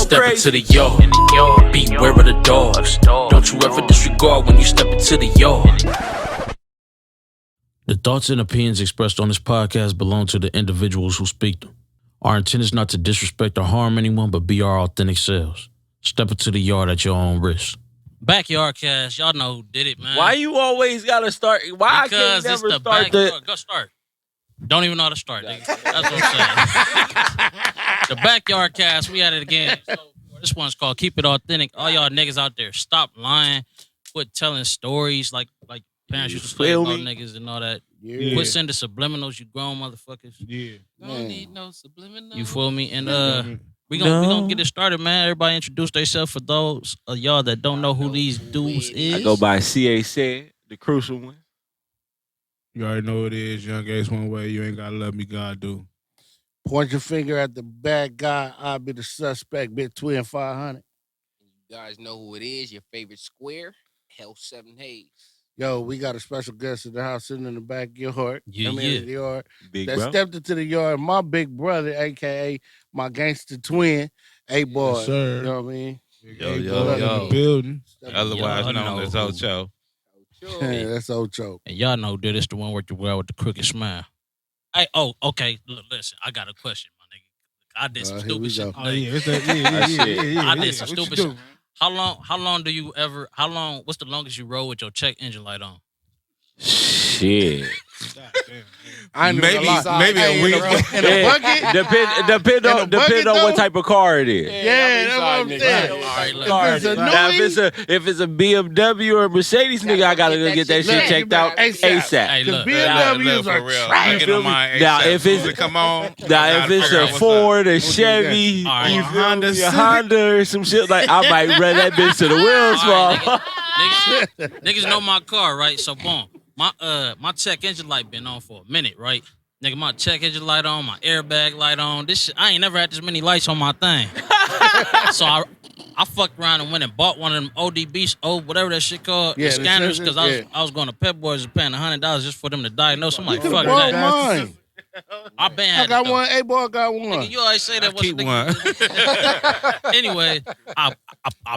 step into the yard. Beware of the dogs. Don't you ever disregard when you step into the yard. The thoughts and opinions expressed on this podcast belong to the individuals who speak them. Our intent is not to disrespect or harm anyone, but be our authentic selves. Step into the yard at your own risk. BackYARDcast, y'all know who did it, man. Why you always gotta start? Why because I can't never it's the start backyard. Go start. Don't even know how to start, nigga. That's what I'm saying. The BackYARDcast, we at it again. So this one's called Keep It Authentic. All y'all niggas out there, stop lying. Quit telling stories like parents used to say about niggas and all that. Yeah. Quit sending subliminals, you grown motherfuckers. Yeah. Don't need no subliminals. You feel me? And we gonna get it started, man. Everybody introduce themselves for those of y'all that don't know who these dudes is. I go by CA said, the crucial one. You already know what it is. Young Ace one way. You ain't gotta love me, God do. Point your finger at the bad guy. I'll be the suspect. Big Twin 500. You guys know who it is. Your favorite square, Hell 7 Hayes. Yo, we got a special guest in the house sitting in the backyard. In the yard. Big that bro. stepped into the yard. My big brother, a.k.a. my gangster twin, A-Boy. Yes, sir. You know what I mean? Yo. Building. Otherwise known as Ocho. Yeah, that's Ocho. And y'all know that it's the one working well with the crooked smile. Okay. Look, listen, I got a question, my nigga. I did some stupid shit. Oh, yeah. I did some stupid shit. How long do you ever, what's the longest you roll with your check engine light on? Shit. Maybe a week. In a bucket? Depend on what type of car it is. Yeah, that's what I'm saying. All right, Now, if it's a BMW or a Mercedes, nigga, I gotta go get that shit checked out ASAP. Hey, look. BMWs are trash. Now, if it's a Ford, a Chevy, Right. Honda, or some shit, like I might run that bitch to the wheels fall. Niggas know my car, right? So boom. My check engine light been on for a minute, right? Nigga, my check engine light on, my airbag light on. This shit, I ain't never had this many lights on my thing. So I fucked around and went and bought one of them ODBs, whatever that shit called, the scanners, because I was going to Pep Boys and paying $100 just for them to diagnose. I'm like, fuck that. Mine. I been I had got it, one. A-Boy got one. Nigga, you always say that. Keep one. Anyway, I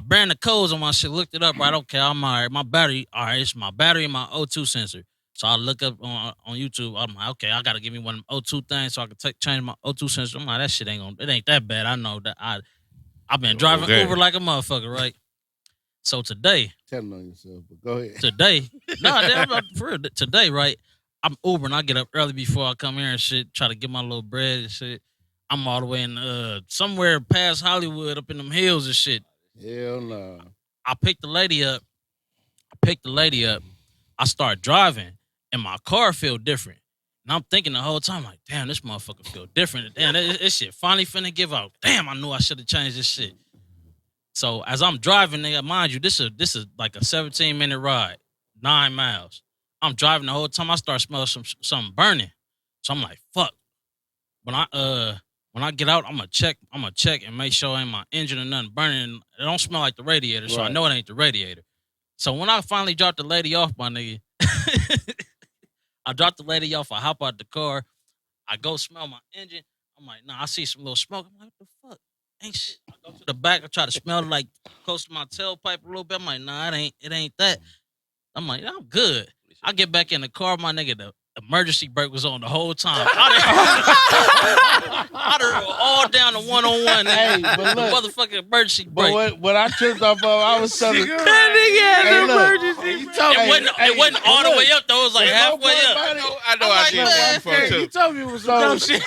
ran the codes on my shit, looked it up, right? Okay, I'm all right. My battery, all right, it's my battery and my O2 sensor. So I look up on YouTube. I'm like, okay, I gotta give me one of them O2 things so I can change my O2 sensor. I'm like, that shit it ain't that bad. I know that I've been driving Uber like a motherfucker, right? So today, Telling on yourself, but go ahead. Today, right? I'm Ubering. I get up early before I come here and shit, try to get my little bread and shit. I'm all the way in somewhere past Hollywood, up in them hills and shit. Hell no. I picked the lady up. I start driving, and my car feel different. And I'm thinking the whole time, like, damn, this motherfucker feel different. Damn, this shit finally finna give out. Damn, I knew I should have changed this shit. So as I'm driving, nigga, mind you, this is like a 17-minute ride, 9 miles. I'm driving the whole time. I start smelling something burning. So I'm like, fuck. When I get out, I'm gonna check and make sure ain't my engine or nothing burning. It don't smell like the radiator, so I know it ain't the radiator. So when I finally dropped the lady off, my nigga, I dropped the lady off. I hop out the car. I go smell my engine. I'm like, nah, I see some little smoke. I'm like, what the fuck? Ain't shit. I go to the back. I try to smell it like close to my tailpipe a little bit. I'm like, nah, it ain't that. I'm like, I'm good. I get back in the car, my nigga, the emergency brake was on the whole time. I done all down the one-on-one. Hey, but the look, motherfucking emergency brake. But what I tripped off of, I was telling you. That nigga had an emergency. It wasn't all the way up, though. It was like halfway up. I know I did before too. He told me it was some shit.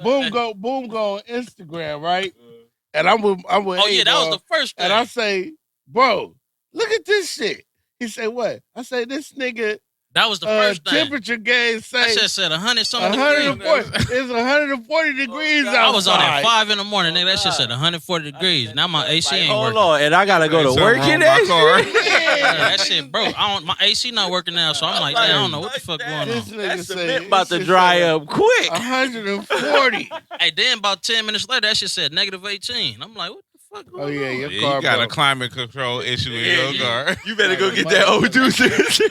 Boom go on Instagram, right? And I'm with oh, yeah, that was the first thing. And I say, bro, look at this shit. He said, what? I say, this nigga. That was the first thing. Temperature gauge say. I just said 100-something 140. It's 140 degrees outside. I was on at 5 in the morning, nigga. That shit said 140 degrees. Now my AC ain't working. Hold on, and I gotta go to work in that shit. Yeah, that shit broke. My AC not working now, so I'm like, I don't know what the fuck going on. This nigga said about to dry up quick. 140. Hey, then about 10 minutes later, that shit said -18. I'm like, what the fuck going on? Your car you got broke. a climate control issue in your car. You better go get that O2.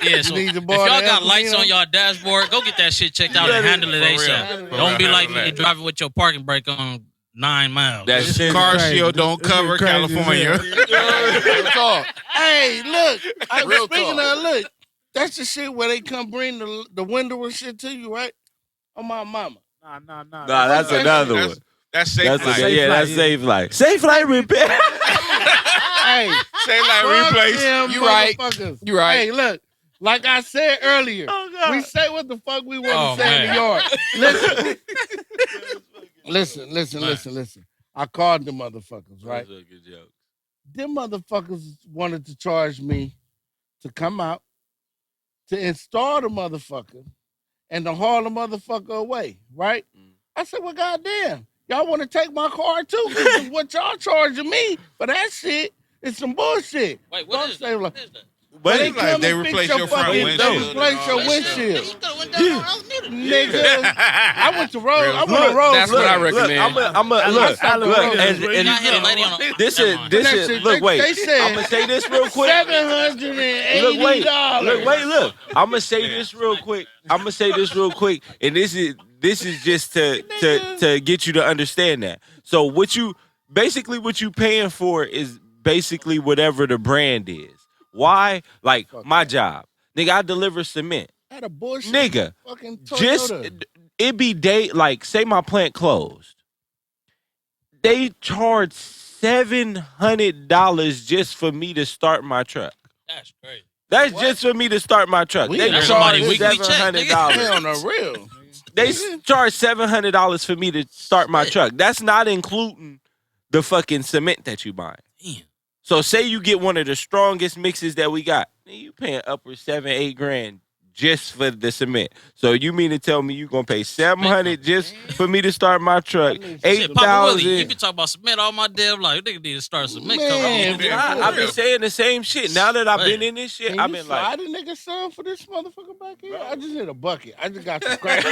Yeah, so if y'all got lights on y'all dashboard, go get that shit checked out and handle it ASAP. Don't be like me driving with your parking brake on. 9 miles. That's it. Car crazy. shield don't This cover is crazy as California. Real talk. Hey, look. Real Speaking talk. of, look, that's the shit where they come bring the window and shit to you, right? On my mama. Nah. Nah, that's another one. That's safe That's life. that's safe life. Safe life repair. Hey, Safe life fuck replace. them You right. motherfuckers. You right. Hey, look. Like I said earlier, God. we say what the fuck we want Oh, to say in man. the yard. Listen. I called them motherfuckers, right? Them motherfuckers wanted to charge me to come out to install the motherfucker and to haul the motherfucker away, right? I said, well, goddamn, y'all want to take my car too? Because what y'all charging me for that shit is some bullshit. Wait, Don't what is say that? like, What is that? But they it's come they and fix replace your your front fucking, windshield. they replace your You windshield. could have went down there. I don't need it. Nigga, I went to road. I went to road. That's what I recommend. Look, and You got hit a lady on a... this Never is mind. this is look. Wait, They said I'm gonna say this real quick. $780. Look. I'm gonna say this real quick. And this is just to get you to understand that. So what you paying for is basically whatever the brand is. Why? Like my job, nigga, I deliver cement. Had a bullshit Nigga, fucking just Toyota. it be day like say my plant closed. They charge $700 just for me to start my truck. That's crazy. That's just for me to start my truck. We They got charge somebody weekly check, $700. Hell, on the real. They charge $700 for me to start my truck. That's not including the fucking cement that you buy. Damn. So say you get one of the strongest mixes that we got, you paying upwards $7-8 grand just for the cement. So you mean to tell me you gonna pay $700 just for me to start my truck? Shit, Papa Willie, you $8,000. can talk about cement all my damn life. Nigga need to start a cement Man, company. I've been saying the same shit. Now that I've been in this shit, Can I've you been like, slide a nigga son for this motherfucker back here? I just need a bucket. I just got some cracks.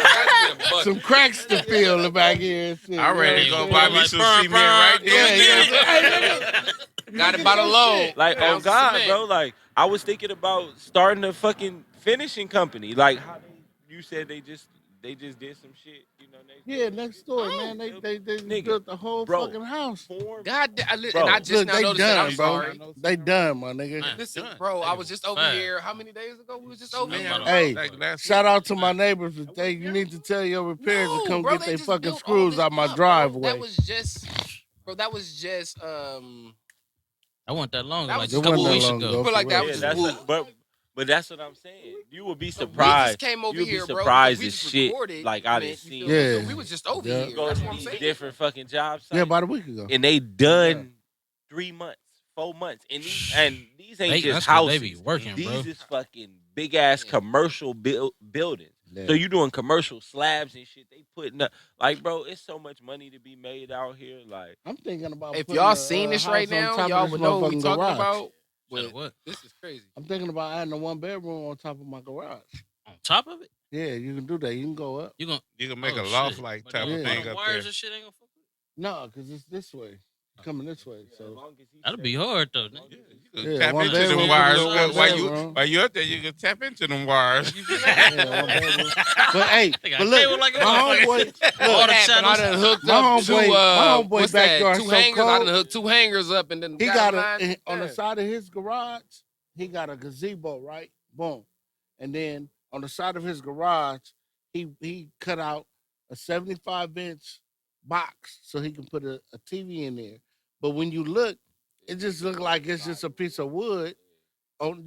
Some cracks to fill the back here and shit. I'm ready to You know go what buy I'm me Like, some burn, cement right burn. there. saying? Got it by the load. like, oh Pounds of God, cement. bro. Like, I was thinking about starting a fucking finishing company. Like, how you said they just did some shit. You know, Yeah, next door, man. They Nigga, built the whole bro. fucking house. God, Bro. and I just Look, now they noticed that. I'm done, bro. sorry. They done, my nigga. Man. Listen, Done. bro, I was just over Fine. here. How many days ago? We was just over here. Hey, Like last shout out to my neighbors. You need to tell your repairs to come bro, get they their just fucking built all screws this out my up, bro. driveway. That was just I want that long, That like was a just couple that weeks long ago. ago. I feel like that Yeah, was Yeah, just that's woo. but that's what I'm saying. You would be We surprised. just came over You'd be here, bro. surprised We at just shit recorded, like I man, done you seen. feel me? Yeah. So we was just over Yeah. here. Go That's to what I'm these saying. different fucking job sites. Yeah, about a week ago. and they done 3 months, 4 months, and these ain't just That's houses. what they be working, These bro. is fucking big ass commercial buildings. Yeah. So you doing commercial slabs and shit. They putting up like, bro, it's so much money to be made out here. Like, I'm thinking about If putting y'all a, seen this house right on now, top of y'all this would know what we motherfucking talking garage. about. Shut But what? this is crazy. I'm thinking about adding a 1-bedroom on top of my garage. On top of it? Yeah, you can do that. You can go up. You gonna You can make oh, a loft shit. like But type them- of Yeah. thing them up wires there. and shit ain't gonna fuck with it? No, because it's this way. It's coming this way. So That'll be hard though. Nigga. You can Yeah, tap one into bedroom, them wires put a little while bedroom. you up there. You can tap into them wires. yeah, 1 bedroom. But hey, They got but look, cable like a my motherfucker. homeboy, All look, the I channels. done hooked My up homeboy- two, my homeboy what's that? backyard Two so hangers. I cold. done hooked 2 hangers up and then he got got mine. on the Yeah. side of his garage, he got a gazebo, right? Boom. And then on the side of his garage, he cut out a 75-inch box so he can put a TV in there. But when you look, it just look like it's just a piece of wood on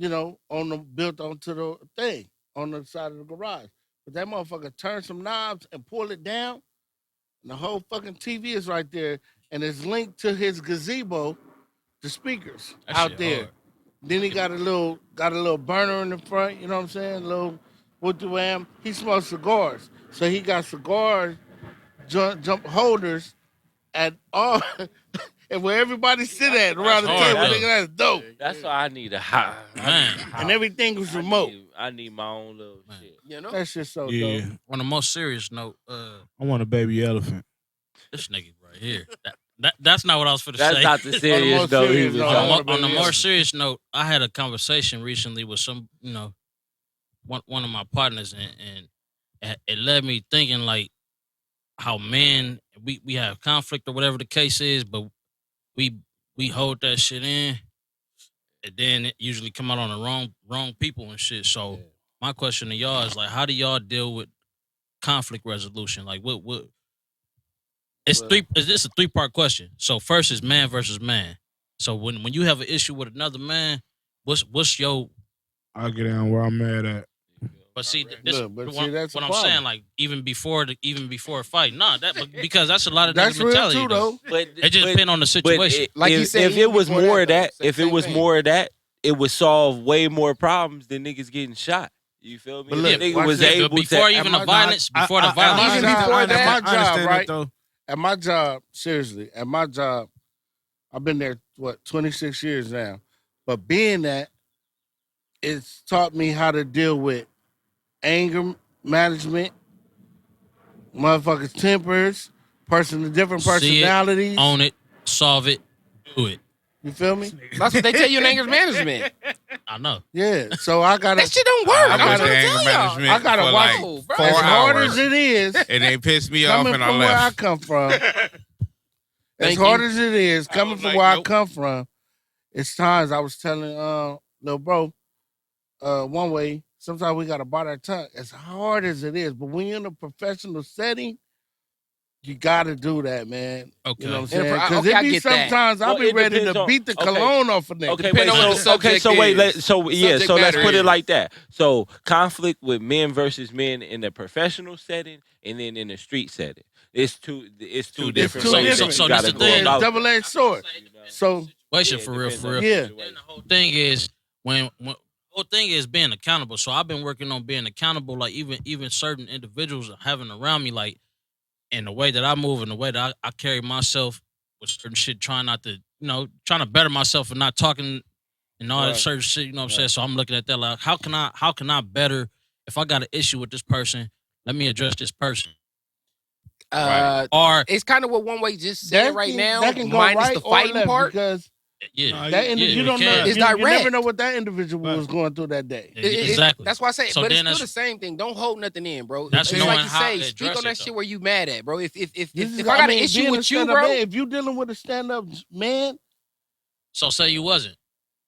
built onto the thing on the side of the garage. But that motherfucker turned some knobs and pull it down, and the whole fucking TV is right there, and it's linked to his gazebo, the speakers That out shit there. hard. Then he got a little burner in the front, you know what I'm saying? A little what the wham. He smokes cigars. So he got cigar jump holders at all and where everybody sit at around the That's table. hard, Nigga, that's dope. that's why I need a house. Man. And everything was remote. I need my own little Man. shit. You know? That shit so Yeah, dope. On the most serious note, I want a baby elephant. this nigga right here. That's not what I was for to That's say. not the serious most though. He serious was note, on, talking a wanna more, on a be more real. serious note, I had a conversation recently with some, one of my partners, and it led me thinking like how men, we have conflict or whatever the case is, but we hold that shit in, and then it usually come out on the wrong people and shit. So my question to y'all is like, how do y'all deal with conflict resolution? Like, what? It's a 3-part question. So first is man versus man. So when you have an issue with another man, what's your? I'll get down where I'm mad at. But see, that's what I'm problem. saying. Like even before a fight, because that's a lot of That's niggas real mentality too, though. But it just depends on the situation. Like you said, if it was before more of that, though, if it was same more of that, it would solve way more problems than niggas getting shot. You feel me? But If look, the nigga watch was this. able before to. even the violence, before the violence. Even before that, I at my job, understand right? that, though. At my job, seriously, at my job, I've been there 26 years now. But being that, it's taught me how to deal with anger management, motherfuckers' tempers, different See it, personalities. own it, solve it, do it. You feel me? That's what they tell you in anger management. I know. Yeah. So I gotta. That shit don't work. I I'm gotta- trying to anger tell y'all. management I gotta for watch like bro. 4 as hard hours, as it is, and they pissed me off, coming and I from where I left. come from. As Thank hard you. as it is, coming was from like, where nope. I come from, it's times I was telling little bro, one way, sometimes we gotta bite our tongue. As hard as it is, but when you're in a professional setting, you gotta do that, man. Okay. You know what In I'm a saying? pro- Because okay, I it be get that. sometimes I'll Well, be it ready depends to on- beat the okay. cologne off a nigga. Okay, Depending wait. on what the subject So wait. is. So Subject let's matter put it is. like that. So conflict with men versus men in the professional setting, and then in the street setting. It's two different It's two ways different. that So you that's gotta the go thing. about it. Double-edged sword. So Situation Yeah, for real, depends for on real. the Yeah. situation. Then the whole thing is when the whole thing is being accountable. So I've been working on being accountable. Like even certain individuals having around me, like in the way that I move and the way that I carry myself with certain shit, trying not to, trying to better myself and not talking and all that Right. certain shit. You know what I'm saying? So I'm looking at that like, how can I better if I got an issue with this person? Let me address this person. Or It's kind of what One Way just said that right can, now, that can go minus right the or fighting left part. because yeah, you don't know. can. It's You never direct. know what that individual was going through that day. Exactly. That's why I say, So but it's then still that's- the same thing. Don't hold nothing in, bro. That's It's knowing like you how say, to speak address on that it, shit though. where you mad at, bro. If This I is- got an mean, issue being a with you, stand-up bro, man, if you dealing with a stand-up man, So say you wasn't,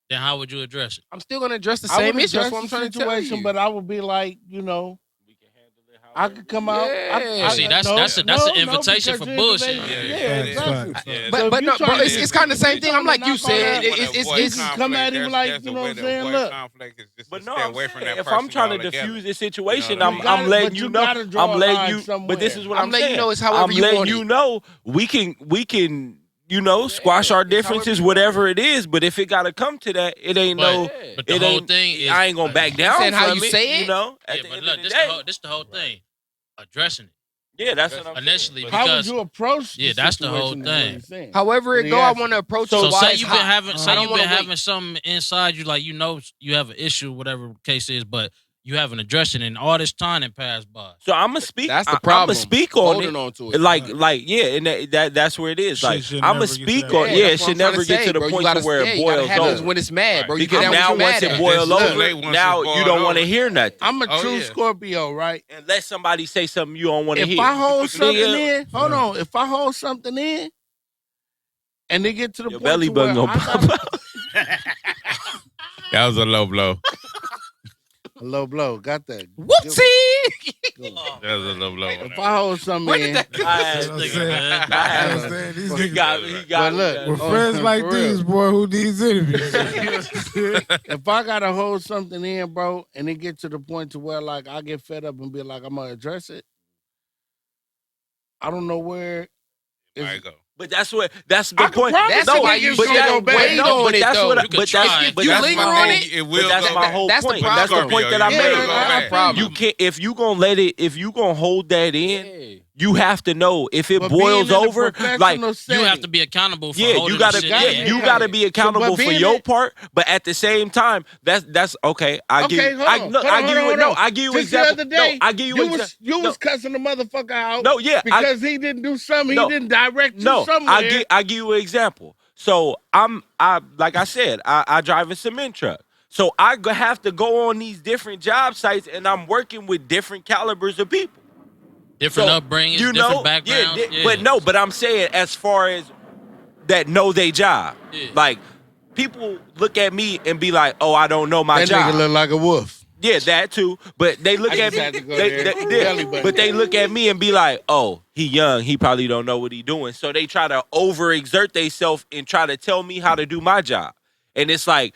then how would you address it? I'm still gonna address the I same would issue. That's address what I'm the trying to tell situation, you. but I would be like, I could come out. Yeah. See, that's an invitation for bullshit. Yeah, exactly. Yeah, But So if you no, bro, trying to- it's kind of the same if thing. you I'm like trying you to knock all said, that- it's you come at him like, you know what I'm saying? Look. Conflict is just But to no, stay I'm away from saying, that if person I'm trying to altogether. diffuse the situation, You know what I I'm mean? letting but you you know. gotta draw I'm a letting line you. somewhere. But this is what I'm I'm letting saying. you know it's however I'm you letting want you it. know we can squash our it's differences, however you want whatever it is. But if it gotta come to that, it ain't no. But the It whole ain't. thing is, I ain't gonna back down saying how from you it. say it? You know. At Yeah, the but end look, of the day. this the whole thing. Addressing it. Yeah, that's what I'm Initially, saying. How would because you approach? Yeah, that's the whole situation is what thing. he's saying. However it But go, he I asked want to approach So it while say it's you've been hot. having, I say don't you've wanna been wait. having something inside you, like you have an issue, whatever the case is, but you haven't addressed it, and all this time that passed by. So I'm gonna speak. That's the I'm problem. gonna speak on Holding it. on to it. Like yeah, and that's where it is. Shit Like should I'm never gonna get to speak that on. point. Yeah, it that's what should I'm trying never to get say, to the bro. point You gotta, to where it you gotta boils have this over. when it's mad, bro. You Because get out now when you once mad it at. boils It's too over, late once now it you boiled don't want to over. hear nothing. I'm a Oh, true yeah. Scorpio, right? Unless somebody say something you don't want to If hear. I hold something Nigga, in, hold on. If I hold something in, and they get to the your point belly to where button gonna I pop gotta, out. That was a low blow. low blow, got that. Whoopsie! That was a low blow. If I hold something Where did in, that come Alright, I'm Nigga, saying. man. I'm saying, these He niggas- got But me. look, With Oh, friends like for real. these, boy, who needs interviews? if I gotta hold something in, bro, and it get to the point to where like I get fed up and be like, I'm gonna address it. I don't know where. There you go. But that's the I can point. promise That's you why niggas you gonna should go go back. wait no, on but it, that's though. what. You could But try that's it. but If you that's linger my on whole. it, It will But that's go my back. whole That's the point. That's the problem. point that I Yeah, made. I feel problem. You can't if you gonna let it. If you gonna hold that in, Yeah. you have to know if it But boils being in a over. Like professional You setting, have to be accountable for yeah, holding you gotta the shit gotta- in. you gotta be accountable for being your in- part. But at the same time, that's okay. I give Okay, you. hold I on. look. Hold I on, give you. hold No, on. I give you Just the example. other day, No, I give you example. you was cussing the motherfucker out. No, yeah, because he didn't do something. No. He didn't direct you No, somewhere. I give you an example. So I like I said, I drive a cement truck. So I have to go on these different job sites, and I'm working with different calibers of people. Different So, upbringings, you know, different backgrounds. but I'm saying as far as that know they job, Yeah. like people look at me and be like, "Oh, I don't know my That job." nigga look like a wolf. Yeah, that too. But they look I at just had to me. go there. Belly button. But they look at me and be like, "Oh, he young. He probably don't know what he doing." So they try to overexert themselves and try to tell me how to do my job. And it's like,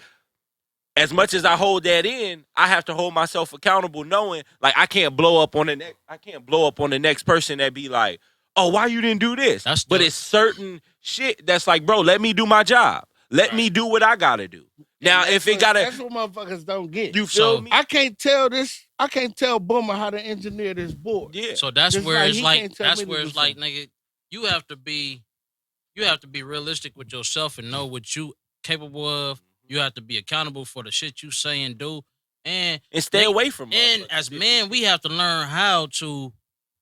as much as I hold that in, I have to hold myself accountable, knowing like I can't blow up on the next. I can't blow up on the next person that be like, "Oh, why you didn't do this?" But it's certain shit that's like, bro, let me do my job. Let me do what I gotta do. Now, if it gotta, that's what motherfuckers don't get. you feel So- me? I can't tell Boomer how to engineer this board. Yeah. So that's Just where like it's he like can't tell me to do like, something. nigga, you have to be realistic with yourself and know what you capable of. You have to be accountable for the shit you say and do, and stay away from. And motherfuckers. as men, we have to learn how to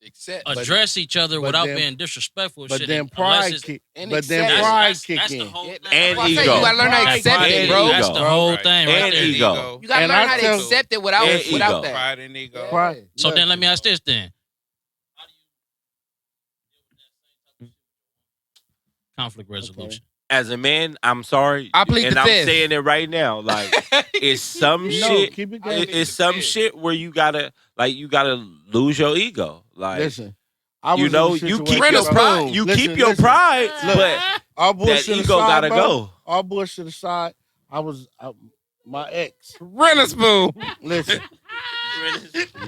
Accept. address each other but without then- being disrespectful. But shit, then unless pride it's- kick. And But then accept. pride that's kick the in. whole Yeah, thing. And that's why I say ego. you gotta learn how to Pride accept kick it, in. bro. That's the whole Right. thing right And there. ego. You gotta And learn I how to tell- accept it without And without ego. that. Pride and ego. Pride. So then let me ask this then. Conflict resolution. As a man, I'm sorry, I plead and the I'm fifth. saying it right now. Like, it's some No, shit. keep it going. It's some shit where you gotta lose your ego. Like, Listen, I was you know, in a you keep situation, your bro. pride. You Listen, keep your listen. pride, Look, but all that bullshit ego aside, gotta bro, go. All bullshit aside, my ex. Renner Listen,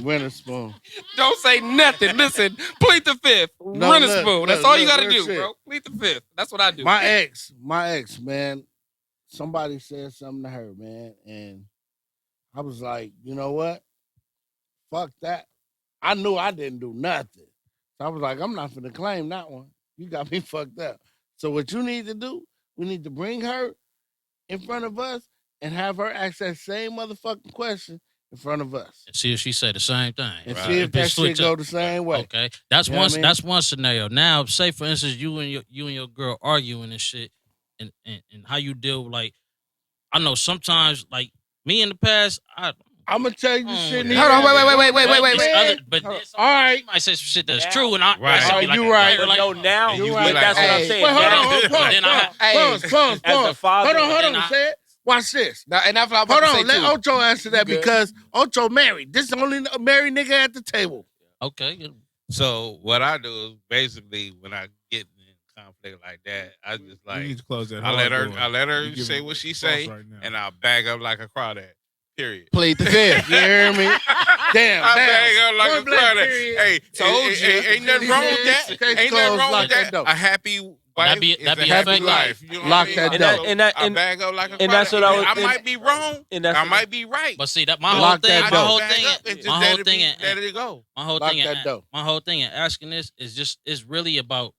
Winter Spoon. Don't say nothing. Listen, plead the fifth. No, Renner look, spoon. That's look, all you look, gotta real do, shit. bro. Plead the fifth. That's what I do. My ex, man. Somebody said something to her, man, and I was like, you know what? Fuck that. I knew I didn't do nothing. So I was like, I'm not finna claim that one. You got me fucked up. So what you need to do, we need to bring her in front of us and have her ask that same motherfucking question in front of us. And see if she say the same thing. And Right. see if they that switch shit go up. the same way. Okay, that's You know one. what I mean? That's one scenario. Now, say for instance, you and your girl arguing and shit, and how you deal with, like, I know sometimes, like me in the past, I'm gonna tell you the shit. yeah. Hold on, wait. But All right. you might say some shit that's Now- true, and I Right. should Oh, be like, you right. But like, no, now, And you but be like, that's what I'm hey, saying. Wait, hold Now- on, But then I- pause. As a father, Hold then on, I- say it. Watch this. Now, and that's what I'm Hold about to on, say let too. Ocho answer that You good. because Ocho married. This is the only married nigga at the table. okay, So what I do is basically when I get in conflict like that, I just You like need to close that. I let hard her door. I let her You give say me what she false say, right now. and I'll bag up like a crawdad. Period. Plead the fifth. You hear me? Damn, I bag up like Point a blank crawdad. period. Hey, Told ain't, you. ain't nothing wrong with that. Case Ain't nothing closed, wrong lock with that that. door. A happy wife That be is a effective. happy life. You know what Lock I mean? that And door. that- and that- I and- bag up like a and that's crawdad. what I was- I and- might be wrong. and that's I what- might be right. but see that my Lock whole thing, that my door. whole Bag thing, up and just my let whole it thing, be- let it go. my whole Lock thing, that door. my whole thing in asking this is just really about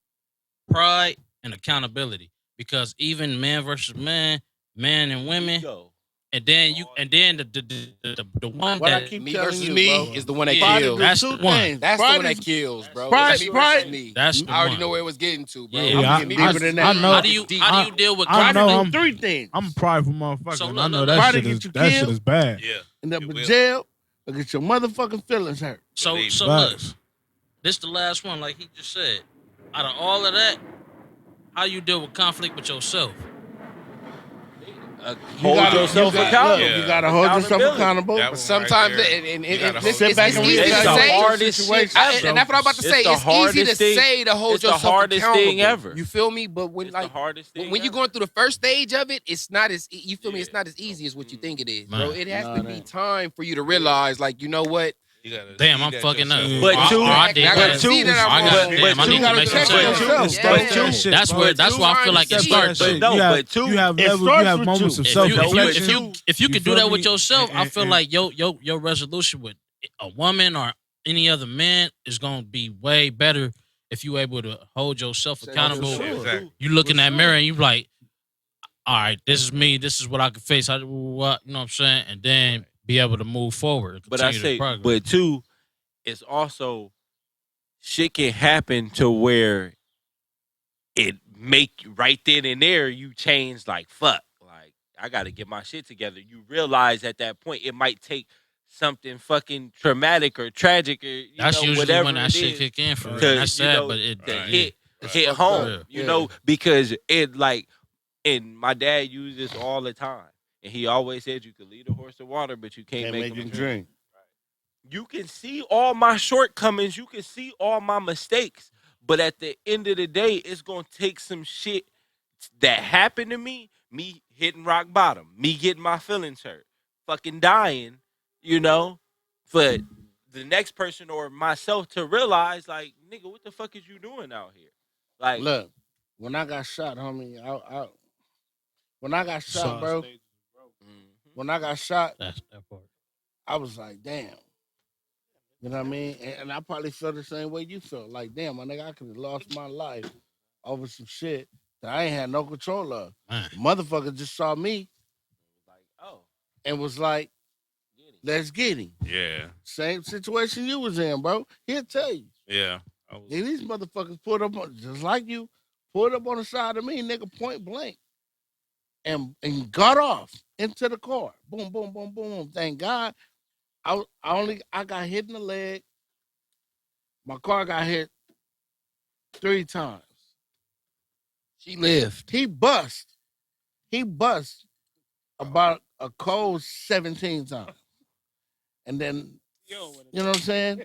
pride and accountability, because even man versus man, man and women, Ego. and then the one What I that keep Me telling versus you, me bro. is the one that Yeah, Pride kills. is That's two the one. things. That's the Pride one that is- kills, bro. Pride- That's me pride- versus me. that's the I already one. know where it was getting to, bro. Yeah, I'm I- getting deeper than that. I know. How do you deal with I know conflict? I'm- Three things. I'm a prideful motherfucker. So and look, I know look, that Pride shit to is get you that shit killed. is bad. Yeah. End up It in will. jail or get your motherfucking feelings hurt. So Believe look, Facts. this the last one, like he just said. Out of all of that, how you deal with conflict with yourself? Hold yourself accountable. Yeah. You gotta hold yourself Accountability. accountable. That But one sometimes, right there. and You gotta it's, hold Sit back and easy It's to the reevaluate say. hardest situation. shit And that's what I'm about to It's say. the It's easy to hardest thing- say to hold it's the yourself hardest accountable. thing ever. You feel me? But when It's the like hardest thing when you're ever. going through the first stage of it, it's not as you feel me. It's not as easy as what you think it is, bro. Man. It has No, to it be ain't. time for you to realize, like, you know what? You gotta Damn, see I'm that fucking up. yourself. But I- two- I did I that. gotta see that I'm I got wrong. damn, I But need you to gotta make some check sense. yourself. Yeah. But two- That's where I feel like it But starts. But though. no, you have, but two- you have it levels, you starts have with moments you. of If self you, if you, reflection. if you, if you You could do feel that with me? yourself, I feel And- like your resolution with a woman or any other man is gonna be way better if you able to hold yourself accountable. Sure. Exactly. You look in For that sure. mirror and you like, all right, this is me. This is what I can face. What you know what I'm saying, and then be able to move forward. But I continue to say, progress. but two, it's also shit can happen to where it make right then and there you change like fuck. Like I gotta get my shit together. You realize at that point it might take something fucking traumatic or tragic or That's know, usually whatever when that it shit is kick in for real. to, That's sad, but it to Right. hit fucked home. up. You Yeah. know, because it like, and my dad used this all the time, and he always said you could lead a horse to water, but you can't make him drink. drink. You can see all my shortcomings, you can see all my mistakes, but at the end of the day, it's gonna take some shit that happened to me hitting rock bottom, me getting my feelings hurt, fucking dying, you know, for the next person or myself to realize, like, nigga, what the fuck is you doing out here? Like, Look, when I got shot, homie, when I got shot, bro, when I got shot, That's that part. I was like, damn. You know what I mean? And I probably felt the same way you felt. Like, damn, my nigga, I could have lost my life over some shit that I ain't had no control of. Man. Motherfucker just saw me like, oh, and was like, let's get him. Yeah. Same situation you was in, bro. He'll tell you. Yeah. And these motherfuckers pulled up on, just like you, pulled up on the side of me, nigga, point blank. And got off into the car. Boom, boom, boom, boom. Thank God. I got hit in the leg. My car got hit 3 times. She lived. He bust about a cold 17 times. And then, you know what I'm saying?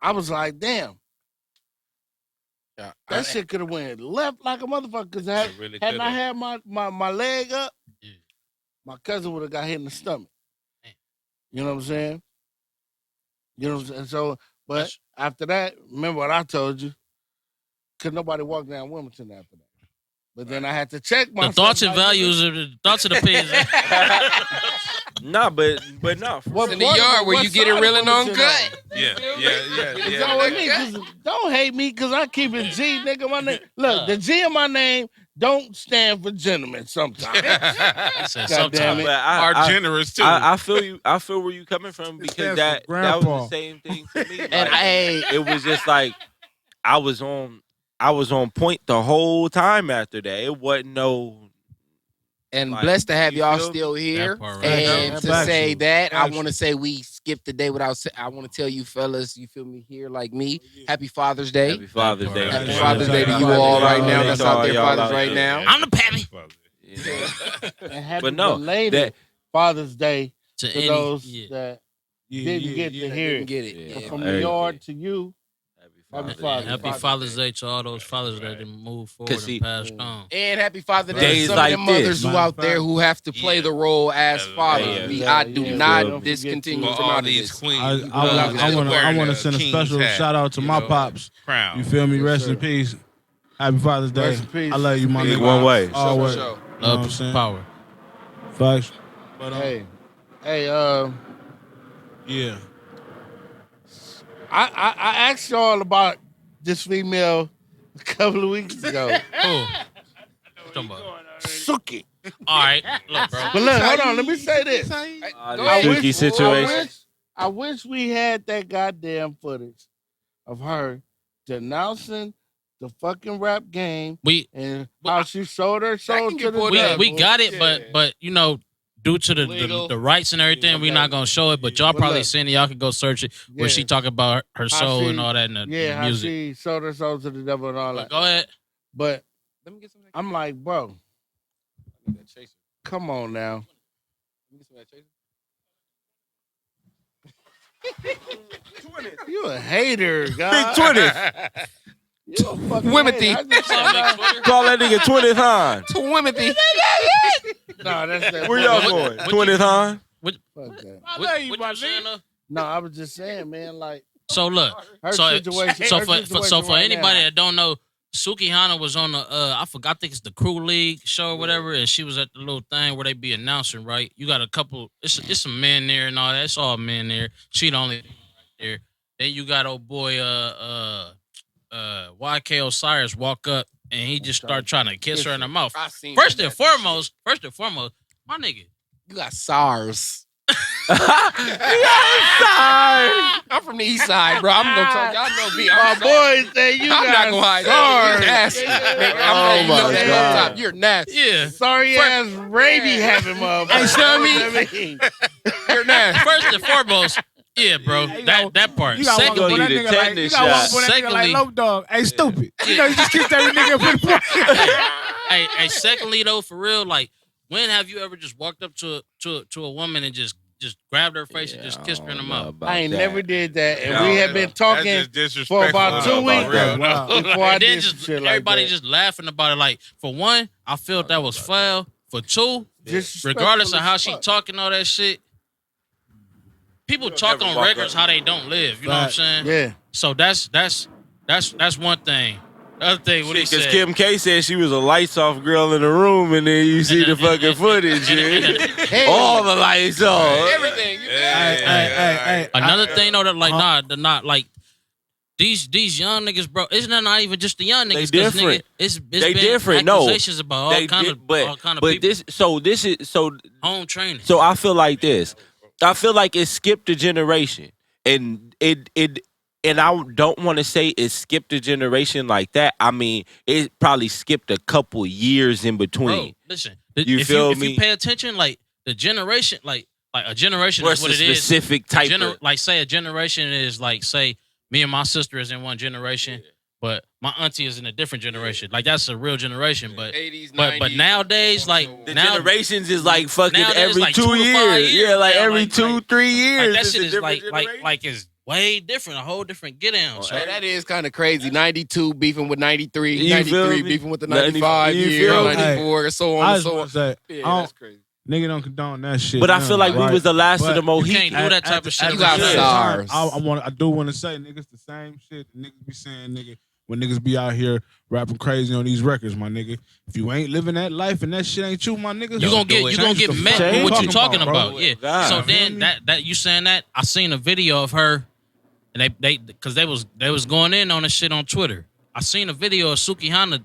I was like, damn. That shit could have went left like a motherfucker. Because hadn't I had my leg up, my cousin would have got hit in the stomach. You know what I'm saying? You know what I'm saying? So, but after that, remember what I told you? Could nobody walk down Wilmington after that? But then I had to check myself. The thoughts and like, values of the thoughts and opinions. nah, but no. What in the part of yard where what you get it side reeling of on Wilmington gut. It's all with me, 'cause don't hate me because I keep it G, nigga. My name, look, the G in my name don't stand for gentleman sometimes. God damn it. But Are generous too. I feel you. I feel where you coming from because stands that for was grandpa. the same thing to me. Like, And it was just like I was on point the whole time after that. It wasn't no. And Like, blessed to have you y'all feel still here. part right And there. to Facts. say that, I Facts. want to say we skipped the day without. I want to tell you, fellas, you feel me here like me. Happy Father's Day. Happy Father's Day. Happy Yeah. Father's Day to you Happy all Father's right Day. now. Yeah. That's out there, Y'all fathers out right there. now. I'm the pappy. And happy But no, belated Father's Day To to any, those yeah. that didn't get to hear Didn't it. get it. Yeah. Yeah. From Hey. the yard to you. Happy Happy Father's Father's Day. Happy Father's Father's Day. Day to all those fathers that didn't move forward see, and passed yeah. on. And happy Father's Day Days to some like of them mothers this. who out there who have to play Yeah. the role as Yeah. fathers. Yeah. We, Yeah. I do Yeah. not Feel me. discontinue For from all out of these this. queens. I want to send a king's special hat, shout out to you my know, pops. crown. You feel me? Yes, Rest sir. in peace. Happy Father's Day. Rest in peace. I love you, my Big nigga. one way. Always. Show. You know what I'm Love, saying? power. Facts. But Hey, yeah. I asked y'all about this female a couple of weeks ago. Cool. Talking about. Suki. All right, look, bro. But look, hold on. Let me say this. Go The ahead. Suki situation. I wish we had that goddamn footage of her denouncing the fucking rap game We and how she sold her soul can to get the put devil. we got it, but you know, due to Legal. the rights and everything, we're not gonna show it. But y'all Well, probably look. seen it. Y'all can go search it where she talk about her How soul she- and all that in the, in Yeah, the how music. she sold her soul to the devil and all But that. go ahead. But Let me get some of that. I'm like, bro, that chaser. come on now. Let me get some of that chaser. You a hater, God. Big 20th. You a fucking Wimothy. hater. I just found out- Call that nigga 20th Hahn. Timothy. No, that's that. Where y'all What- going? 20th Hahn? Fuck that. What you saying, though? No, I was just saying, man, like So look, her so situation. so her for situation for right anybody now. that don't know, Suki Hana was on the I think it's the Crew League show or whatever, and she was at the little thing where they be announcing, right? You got a couple, it's some men there and all that. It's all men there. She the only right there. Then you got old boy YK Osiris walk up and he just start trying to kiss her in the mouth. I seen First that and foremost, my nigga, You got SARS. I'm from the east side, bro. I'm gonna talk. Y'all know me. My boy say you I'm not got gonna hide. sorry. You're nasty. Nigga, Oh I'm my that God. up top. You're nasty. Yeah. Sorry ass Raby having motherfucker. Hey, Sammy. You're nasty. First and foremost, yeah, bro. That part. You gotta walk up on that Secondly, nigga like you gotta walk up on that nigga like low dog. Hey, stupid. You know you just kissed every nigga up in the front. Hey, secondly though, for real, like, when have you ever just walked up to a woman and just grabbed her face and just kissed her in the mouth? I ain't never did that, and No, we have been talking for about 2 weeks Wow. before I And then did just some shit like everybody that. just laughing about it. Like, for one, I felt that was foul. For two, Disrespectful regardless of as how she fuck. talking all that shit, people talk on records how they don't live. You know what I'm saying? Yeah. So that's one thing. The other thing, what he Because said. Kim K said she was a lights off girl in the room, and then you see the fucking footage. Hey. All the lights off. Everything. Hey. Another thing though, that like they're not like these young niggas, bro. Isn't that not even just the young niggas? They 'Cause, different. nigga, it's They been different. No. accusations about all kind of people. this is Home training. so I feel like this. I feel like it skipped a generation, and and I don't want to say it skipped a generation like that. I mean, it probably skipped a couple years in between. Bro, listen. You feel if me? you pay attention, like the generation, like a generation Or is what it's a it is. specific type of. Like, say a generation is like, say me and my sister is in one generation, but my auntie is in a different generation. Like, that's a real generation. But 80s, but 90s. nowadays, like The now, generations is like fucking nowadays, every like 2 2 to 5 years. years Yeah, like now, every like- 2-3 years. that it's shit a is different like generation. is way different, a whole different get down. So Hey, that is kind of crazy. 92 beefing with 93, You feel 93 me? beefing with the 90 95 you year, feel me? 94, and so on I and just so want on. to say, Yeah, I that's don't, crazy. nigga don't condone that shit. But I now, feel like we right? was the last of But the you Mohicans. can't do that type of shit. You got SARS. I do want to say, niggas, the same shit niggas be saying, nigga, when niggas be out here rapping crazy on these records, my nigga. If you ain't living that life and that shit ain't you, my nigga, you gonna get met with what you talking about. Yeah. God. So You then that you saying that, I seen a video of her, and they because they was going in on this shit on Twitter. I seen a video of Suki Hana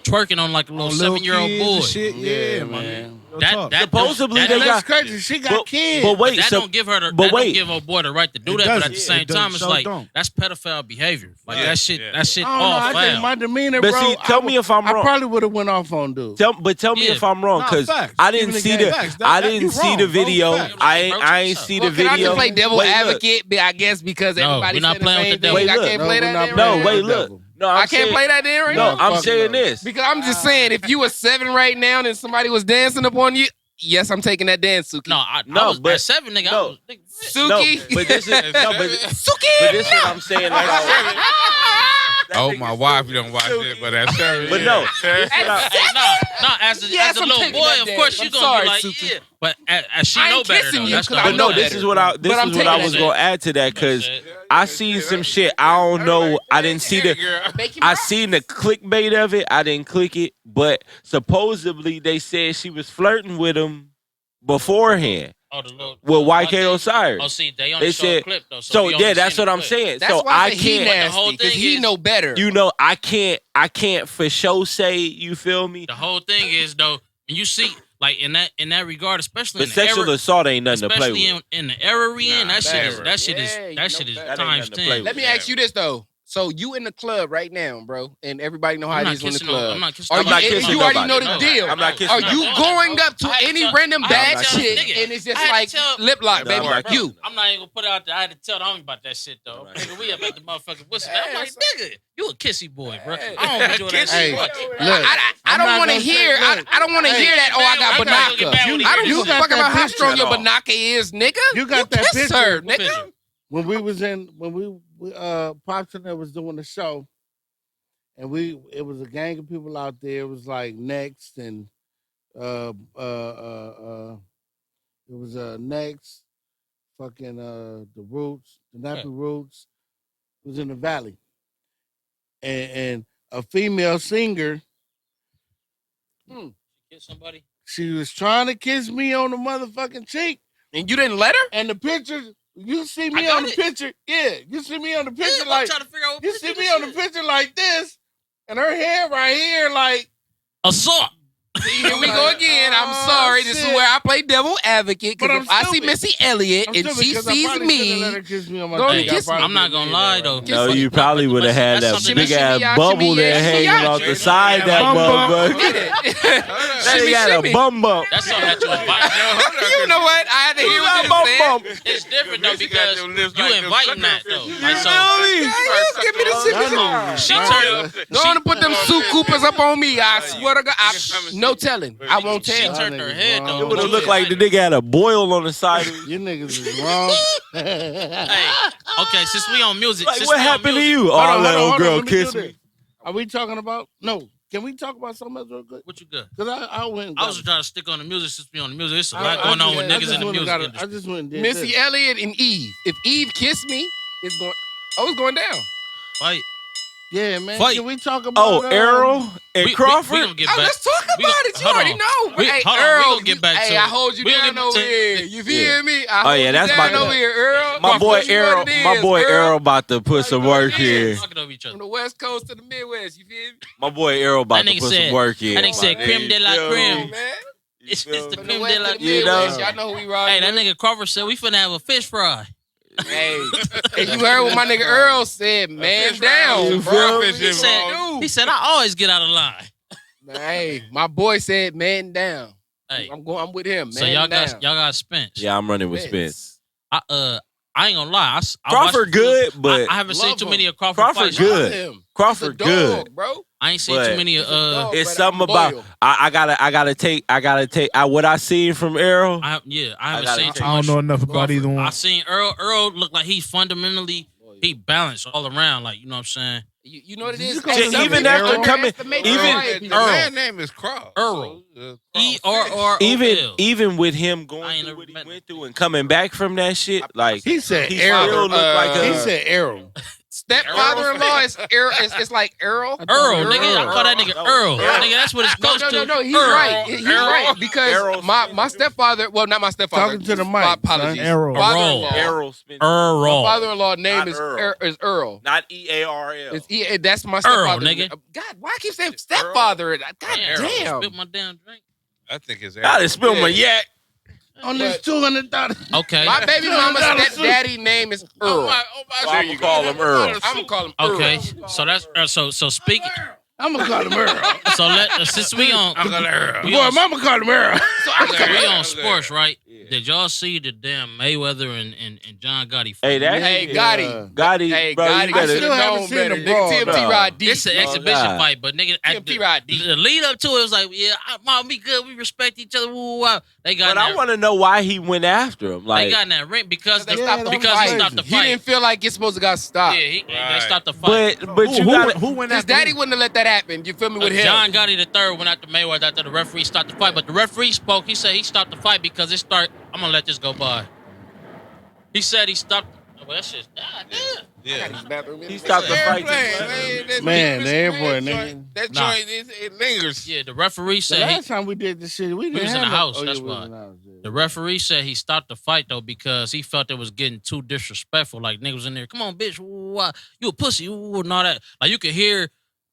twerking on like a little 7-year-old boy. Shit, yeah, man. man. That Supposedly that they don't- got. That's crazy. She got But, kids. but wait, that so don't give her the but that wait. don't give a boy the right to do It that. But at doesn't. the same It time, doesn't. it's So like don't. that's pedophile behavior. Like Yeah. that shit. Yeah. That shit I don't know. all I think foul. my demeanor, But bro. see, tell me if I'm I wrong. probably would have went off on dude. Tell me Yeah. if I'm wrong, Nah, because facts. I didn't Even see the the facts. I You didn't see wrong, the bro. video. Facts. I ain't see the Well, can I video. just play devil Wait, look. advocate? I guess because No, everybody we're not said the playing same with the thing. devil. I Wait, can't look. play No, that we're not then. playing No, right with wait, the look. devil. No, I can't play that then, right? No, now? I'm Fuck saying no. this. Because I'm just saying, if you were 7 right now and somebody was dancing upon you, yes, I'm taking that dance, Suki. No, I No, was but- at 7, nigga. no. I was, nigga, Suki. No, but this is Suki. but this is what I'm saying. Like, Oh, my wife, you don't watch it, but that's but no, this is what I- Hey, as Yes, a I'm little taking boy, that of dance. course I'm you're gonna sorry, be like, Suki. yeah. But as she I know ain't better kissing though. you That's 'cause the I But whole no, know this better. is what I But I'm was what I taking was that. gonna add to that, because I seen some shit. I don't know. I didn't see the. I seen the clickbait of it. I didn't click it, but supposedly they said she was flirting with him beforehand Oh, the little, with one YK thing- Osiris. Oh, see, they only They showed said a clip though. so. we Yeah, only that's seen what the I'm clip. saying. That's So why I I say he can't. the whole nasty, because thing he is- know better. You know, I can't for sure say. You feel me? The whole thing is though, when you see like in that regard, especially But in the sexual era, assault ain't nothing to play especially with. in the era we in, Nah, that shit never. that shit Yeah, is you that know shit is better. That ain't times nothing to play 10. Let me ask you this though. So you in the club right now, bro, and everybody know how I'm it not is in the kissing no- club. I'm not kissing Are I'm not you, kissing you already nobody. know the No, deal. I'm not kissing Are nobody. you going up to I had to any tell- random I had bad to tell chick this nigga. and it's just I had to like tell- lip lock, No, baby? I'm not You. kissing. I'm not even gonna put it out there. I had to tell the homie about that shit though. Nigga, we up at the motherfucking whistle. I'm like, nigga, you a kissy boy, bro. I don't be doing that Hey, shit. look, I I'm don't not want to gonna say hear. nothing. I don't want to Hey, hear that. Oh, I got I'm not gonna get mad banaka. when he I don't hears give you a fuck got about that how picture strong your at all. banaka is, nigga. You got that kiss picture. her, What nigga. picture? When we was in, when we Pops and there was doing the show, and it was a gang of people out there. It was like Next and it was Next, fucking the Roots, the Nappy Roots. It was in the Valley, and a female singer. Kiss somebody? She was trying to kiss me on the motherfucking cheek, And you didn't let her? and the pictures. You see I me got on the it. picture, yeah. You see me on the picture I'm like trying to figure out what you picture see this me on the is. picture like this, and her hair right here, like Assault. See, here we go again. I'm sorry. This is shit. where I play devil advocate. But Because I'm if I see stupid. Missy Elliott I'm and stupid she 'cause I sees probably me, couldn't let her kiss me on my go dick. kiss I probably I'm not didn't gonna need lie that, though. right? No, Kiss you me. probably would have had That's that something big shimmy, ass shimmy, bubble shimmy, there yeah, hanging shimmy, off the shimmy, side yeah, that bum bum. motherfucker. get it. That Shimmy, nigga had a shimmy. bum bump. That's something that you invite. You know what? I had to hear what you bum said. bump. It's different though Missy got because them lips you like them inviting that sucker though. fishes. Like so, Yeah, give me the shimmy. she Nah, turned. Go on and put them Sue Coopers up on me. I swear to God. No telling. I won't She tell. turned her head It though. It would have You looked like the invited- nigga had a boil on the side of his. You niggas is wrong. Hey, okay, since we on music, Like, since what we on happened to music, you? Oh, Hold I on, let hold on, old hold on. girl Let me do kiss this. me. Are we talking about? No. Can we talk about something else real quick? What you got? Because I went. and I got was it. trying to stick on the music since we on the music. It's a I- lot I going on just- with I niggas just in the went and music got it. industry. I just went and did Missy this. Elliott and Eve. If Eve kissed me, it's going. Oh, it's going down. Fight. Yeah, man. Fight. Can we talk about? Oh, Errol and We Crawford. gonna get Oh, back. let's talk about We gon- it. You hold already on. know. We- Hey, hold on, we Earl, gonna get back hey, to I it. hold you We gonna down get over to- here. You feel me? I Oh, hold yeah, you that's down my- over here, Earl. My boy You know Errol. what it My is, boy Earl. Errol about to put some work in. Talking over each From other. the West Coast to the Midwest. You feel me? My boy Errol about That to nigga put said- some work in. That nigga said my creme nigga. de la Yo, creme. Man. It's feel the me? From the creme West de la to the You creme. know? Midwest. Y'all know who we ride Hey, that with. nigga Crawford said we finna have a fish fry. Hey, and you heard what my nigga Earl said, man fish fry down, with bro. crawfish He said, involved. he said I always get out of line. Hey, my boy said, man down. Hey, I'm with him, man. so y'all down. got Spence. Yeah, I'm running with Spence. I ain't gonna lie. I Crawford watched- good, but I haven't seen Love too him. many of Crawford Crawford fights. good. Him. Crawford He's a dog, good. bro. I ain't seen But- too many. He's a dog, It's but something I'm about loyal. I gotta take what I seen from Errol. I haven't gotta seen take- too I much. don't know enough about either I one. seen Earl. Earl look like he fundamentally he balanced all around. Like you know what I'm saying. You know what it Did is? you call Hey, him some even people after underestimate coming- the even- right The people. Earl. man name is Cross. Earl. So, ERROL. even with him I going ain't through never what he met went through and coming back from that shit, like He said he Errol. still looked like He a. said Errol. Stepfather-in-law is Earl. It's like Earl. Earl, nigga. I call that nigga Earl. Earl. Nigga, that's what it's close to. No, he's Earl. right. He's right because Errol my stepfather, well, not my stepfather. Talking to the mic, My apologies. son. Errol. Father-in-law. Errol Spence. My Earl. father-in-law name Not is Earl. is Earl. Not EARL. It's that's my Earl, stepfather. nigga. God, why I keep saying stepfather? God Damn. damn. Spit my damn drink. I think it's I done spilled my Yeah. yak. On this $200. Okay. My baby mama's stepdaddy name is Earl. Why you call him Earl? I'm gonna call him Earl. Okay. So that's so speaking. I'm gonna call him Earl. So since we on we Boy, on, mama called him Earl. we on sports, right? Did y'all see the damn Mayweather and John Gotti fight? Hey, that Hey, shit, Gotti. Gotti, Hey, bro, Gotti, you I better. should still have haven't known seen better. the Nigga, brawl, TMT bro. ride deep. It's an Oh, exhibition God. fight, but nigga, TMT ride deep. the lead up to it was like, yeah, mom, we good, we respect each other. Woo, woo, woo. They got But I that, want to know why he went after him. they Like, got in that ring because They the, stopped the because fight. he stopped the He fight. didn't feel like it's supposed to got stopped. Yeah, they Right. stopped the fight. but you got who went His after daddy who? wouldn't have let that happen. You feel me with him? John Gotti the third went after Mayweather after the referee stopped the fight, but the referee spoke. He said he stopped the fight because it start. I'm gonna let this go by. He said he stopped. Well, that shit's Yeah. he stopped the fight. Man, the airport, nigga. That Nah. joint, it lingers. Yeah, the referee The said he, last time we did this shit, we didn't was in have the no- house, Oh, yeah, that's we was why. in the house, yeah. the referee said he stopped the fight though because he felt it was getting too disrespectful. Like niggas was in there, come on, bitch, you a pussy, and all that. Like you could hear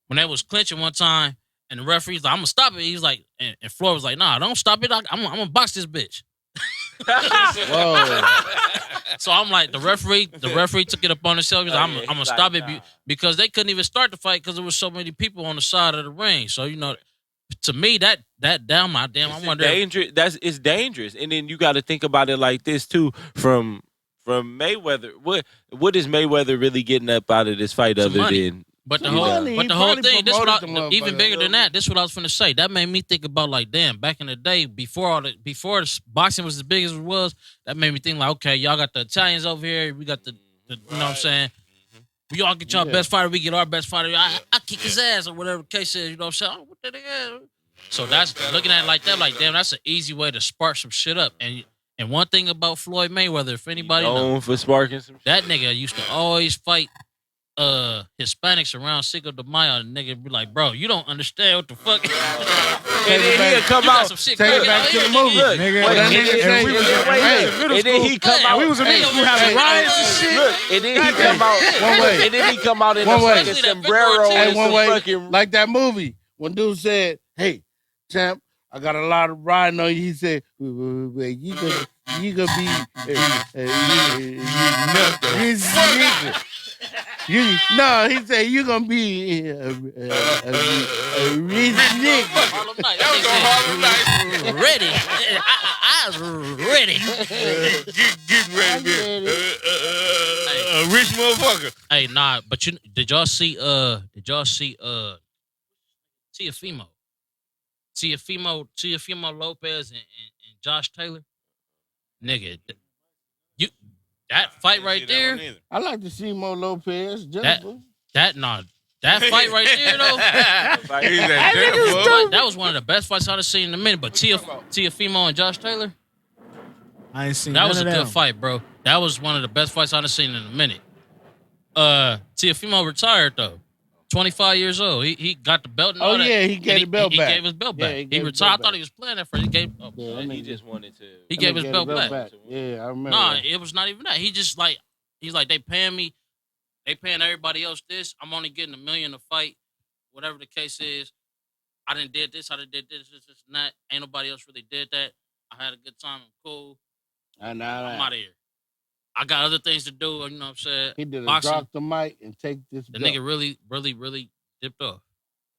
when they was clinching one time, and the referee's like, I'm gonna stop it. He's like, and Floyd was like, nah, don't stop it. I'm gonna box this bitch. Whoa. So I'm like, the referee took it upon himself. He's like, I'm gonna he's stop like, it nah. because they couldn't even start the fight because there was so many people on the side of the ring. So you know, to me that damn, I wonder. Dangerous. It's dangerous, and then you got to think about it like this too. From Mayweather, what is Mayweather really getting up out of this fight Some other money. than? But the He whole, probably- but he the whole probably thing, this what promoted the I, even motherfucker. bigger than that. This what I was finna say. That made me think about like, damn, back in the day, before the boxing was as big as it was, that made me think like, okay, y'all got the Italians over here, we got the you know what I'm saying. We all get y'all best fighter, we get our best fighter. I kick his ass or whatever the case is. You know what I'm saying? Oh, what the nigga? So that's looking at it like that, like damn, that's an easy way to spark some shit up. And one thing about Floyd Mayweather, if anybody knows, Known for sparking some. that nigga used to always fight Hispanics around Cinco de Mayo. And nigga be like, bro, you don't understand what the fuck. And then he'll come You got out. some shit Take it cooking back out to here, the movie. Look, Nigga, wait, that and nigga then- say- wait, Hey, and then he come out. We was in middle school having riots and shit. Look, and then he come out. One way. And then he come out in One a way. fucking sombrero Hey, and one some way, fucking. like that movie when dude said, "Hey, champ, I got a lot of riding on you. He said, wait, you gonna be rich nigga. No, he said you gonna be a rich nigga. Harlem Night. Ready. I was ready. Getting ready. A rich motherfucker. Hey, nah, but did y'all see Teofimo Lopez and Josh Taylor? Nigga, that fight right there. I like to see Mo Lopez. That fight right there though. That was one of the best fights I've seen in a minute. But Teofimo and Josh Taylor, I ain't seen that none was a of good them. fight, bro. That was one of the best fights I've seen in a minute. Teofimo retired though. 25 years old. He got the belt and all that. Yeah, he gave the belt back. He gave his belt back. Yeah, he retired. I thought he was playing that first. He gave. He just wanted to. He gave his belt back. Yeah, I remember. Nah, that. it was not even that. He's like they paying me. They paying everybody else this. I'm only getting $1 million a fight, whatever the case is. I didn't did this. I didn't did this and that. Ain't nobody else really did that. I had a good time. I'm cool. I'm out of here. I got other things to do. You know what I'm saying? He did Boxing. drop the mic and take this. The belt. nigga really dipped off.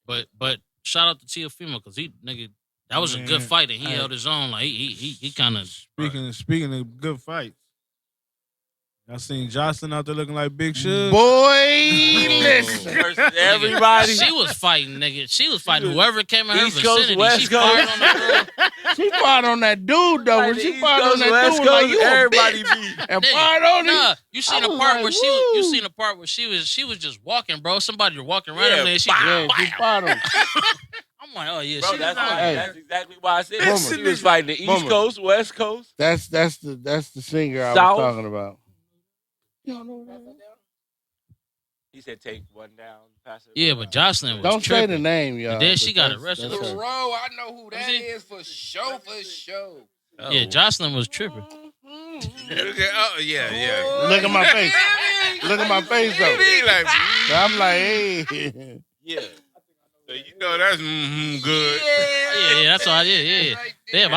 But shout out to Teofimo because that was a good fight and he held his own. Like he kind of Speaking of good fights, y'all seen Jocelyn out there looking like Big Shug? Boy, listen. Versus everybody. She was fighting, nigga. She was fighting whoever came in her East Coast, vicinity. West She Coast. fired on the girl. She fired on that dude though. When she East fired on Coast, that West dude, like Coast, you everybody a bitch. beat. And Nigga, fired on him. Nah, you seen I the was part like, where woo. you seen the part where she was just walking, bro. Somebody was walking Yeah, randomly and she Yeah, just, she fired him. I'm like, oh yeah, Bro, she that's Hey. exactly why I said Boomer. she was fighting the East Boomer. Coast, West Coast. That's the singer I South. was talking about. You don't know that? He said take one down, pass it. Yeah, but Jocelyn was Don't say the tripping. name, y'all. And then she but got that's- arrested. that's Bro, her. I know who that See? is for sure. Yeah, Jocelyn was tripping. Yeah. Look at my face. Look at my face though. He like, I'm like, hey. Yeah. so you know that's good. Yeah, that's all. Yeah. Damn,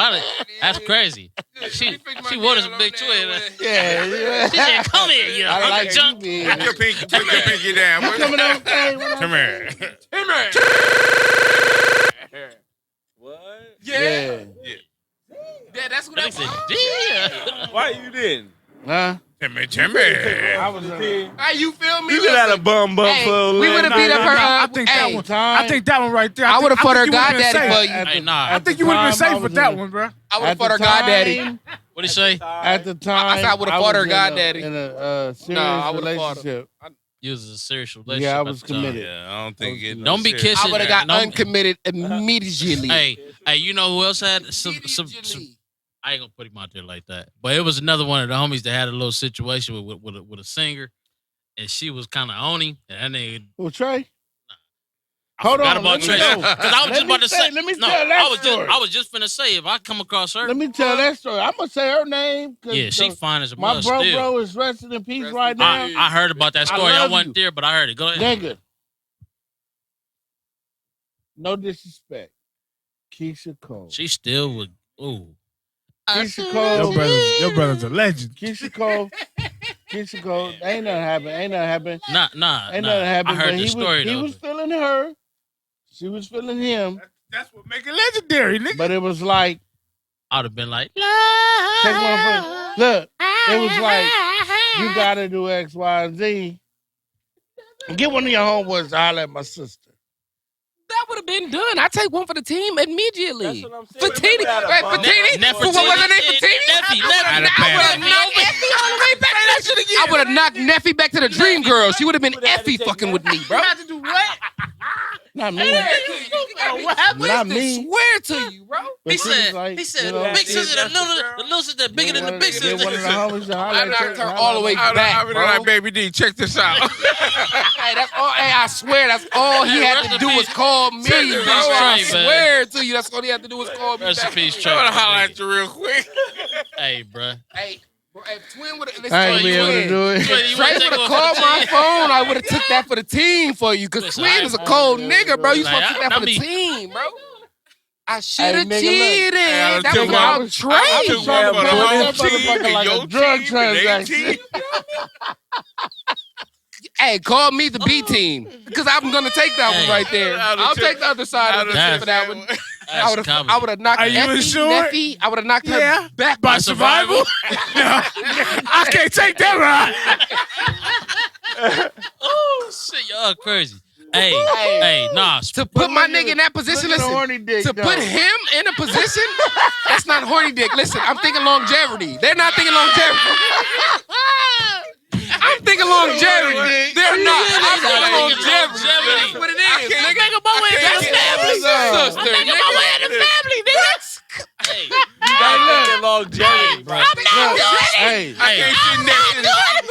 that's crazy. She was a big twin. Yeah. She said, "Come here, you I like junk." you, Put man. your pinky down. You coming on? Hey, Come here. What? Yeah. Yeah, that's what That that nigga was. said, "Yeah." Why you didn't? Huh? Timmy. I was Hey, you feel me? You could have a bum Hey, for a we would have beat up her. I think that hey, one. I think that one right there. I would have fought her think you would've been goddaddy safe. for you. Hey, nah. I think you would have been safe with that one, bro. I would have fought her goddaddy. What he say? At the time, I said I would've fought her was goddaddy. in a serious I would've fought her. relationship. You was in a serious relationship. Yeah, I at was the time. committed. Yeah, I don't think it. Don't be kissing. I would have got No- uncommitted immediately. Hey, you know who else had some Immediately. I ain't gonna put him out there like that. But it was another one of the homies that had a little situation with a singer, and she was kind of on him. And that nigga, Well, Trey. I Hold forgot on, about let me Trey. know. Because I was Let just me about to say- say. let me No, tell that I story. was just finna say if I come across her. Let me tell that story. I'm gonna say her name. 'Cause Yeah, she the- fine as a my mud bro still. is resting in peace Rest right in now. peace. I heard about that story. I love wasn't you. there, but I heard it. Go ahead. Nigga. No disrespect. Keisha Cole. She still would. Ooh. Keisha Cole. Your brother's a legend. Keisha Cole. Keisha Cole. Ain't nothing happened. Nah. Ain't nothing happened. I heard but the story he though. was feeling her. She was feeling him. That's what make it legendary, nigga. But it was like, I'd have been like, take one for look. It was like you gotta do X, Y, and Z. Get one of your homeboys to holler at my sister. That would have been done. I take one for the team immediately. That's what I'm saying. Fatini, Right, Fatini. What was her name? Fatini. I'd have I would have passed. knocked Effie all the way back to that shit again. I would have knocked Neffy back to the Dream Girl. She would have been Effie fucking with me, bro. Not me. What happened? Not me. Swear to you, bro. But he she was said, like, he said, you know, big sister, the little sister, bigger than the big Get one of the sister. homies to holler I at knocked you. her all the way I back, would bro. like, baby D, check this out. Hey, that's all. Hey, I swear, that's all he had to do was call me, bro. Rest in I peace, Trey, man. swear to you, that's all he had to do was call me. Rest in back. peace, I Trey. want to holler at you real quick. Hey, bruh. Hey, bro, if Twin would have, I ain't be able to do it. Trey would have called my phone. I would have took that for the team for you, cause Listen, Twin is a cold nigga, bro. You supposed to take that for the I mean- team, bro. I should have nigga, cheated. Hey, That was nigga, my I trade. was trying to for the build whole that team motherfucker and like your a drug team and their transaction. Hey, call me the B team because I'm gonna take that one Hey. right there. I'll take the other side of the That's- for that one. I would have knocked Are you Effie, insured? Neffy. I would have knocked Yeah. her back By survival? No. I can't take that ride. Oh shit, y'all crazy. Hey, nah. To put my nigga in that position, Look at the listen. horny dick, To though. put him in a position, that's not horny dick. Listen, I'm thinking longevity. They're not thinking longevity. I'm thinking longevity. They're not. I'm thinking longevity. That's what it is, nigga. Think about way in the family. Sister, I'm thinking about way in the family, nigga. Hey, That longevity, bro. Hey, I can't sit next to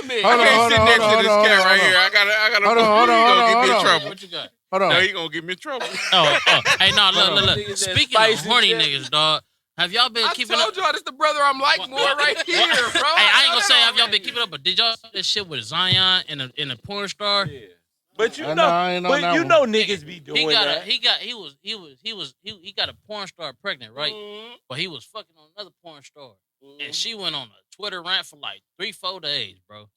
this. I can't sit next to this cat right here. I gotta. Hold on, He gonna get me in hold on. trouble. what you got? hold on. No, he gonna get me in trouble. Oh. Hey, no, look. Niggas that Speaking of spice and horny shit. niggas, dog, have y'all been I keeping told up? y'all this the brother I'm like more right here, bro. Hey, I ain't gonna say have y'all already. been keeping up, but did y'all see this shit with Zion and a porn star? But you I know, ain't on but that you one. know niggas be doing He got that. he got a porn star pregnant, right? But he was fucking on another porn star, and she went on a Twitter rant for like 3-4 days, bro.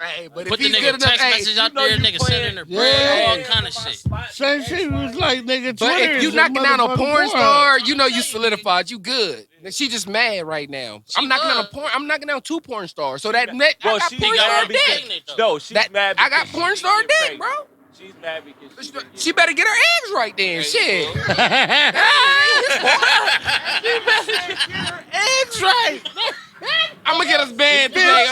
Hey, but Put if the he's good nigga enough, text hey, message out you know there, you nigga playing- sending her Yeah. bread, all kind of shit. Same shit was like, nigga, but Twitter if you is a knocking down a motherfucking porn star, you know you solidified. You good. She just mad right now. I'm knocking down a porn. I'm knocking down 2 porn stars. So that net, Well, I got she's porn got star mad dick. because no, she's That- mad. I got because porn she star didn't get dick, pregnant. bro. She's mad because she didn't get She better get her eggs right then. Shit. Eggs right. I'm gonna get us banned today.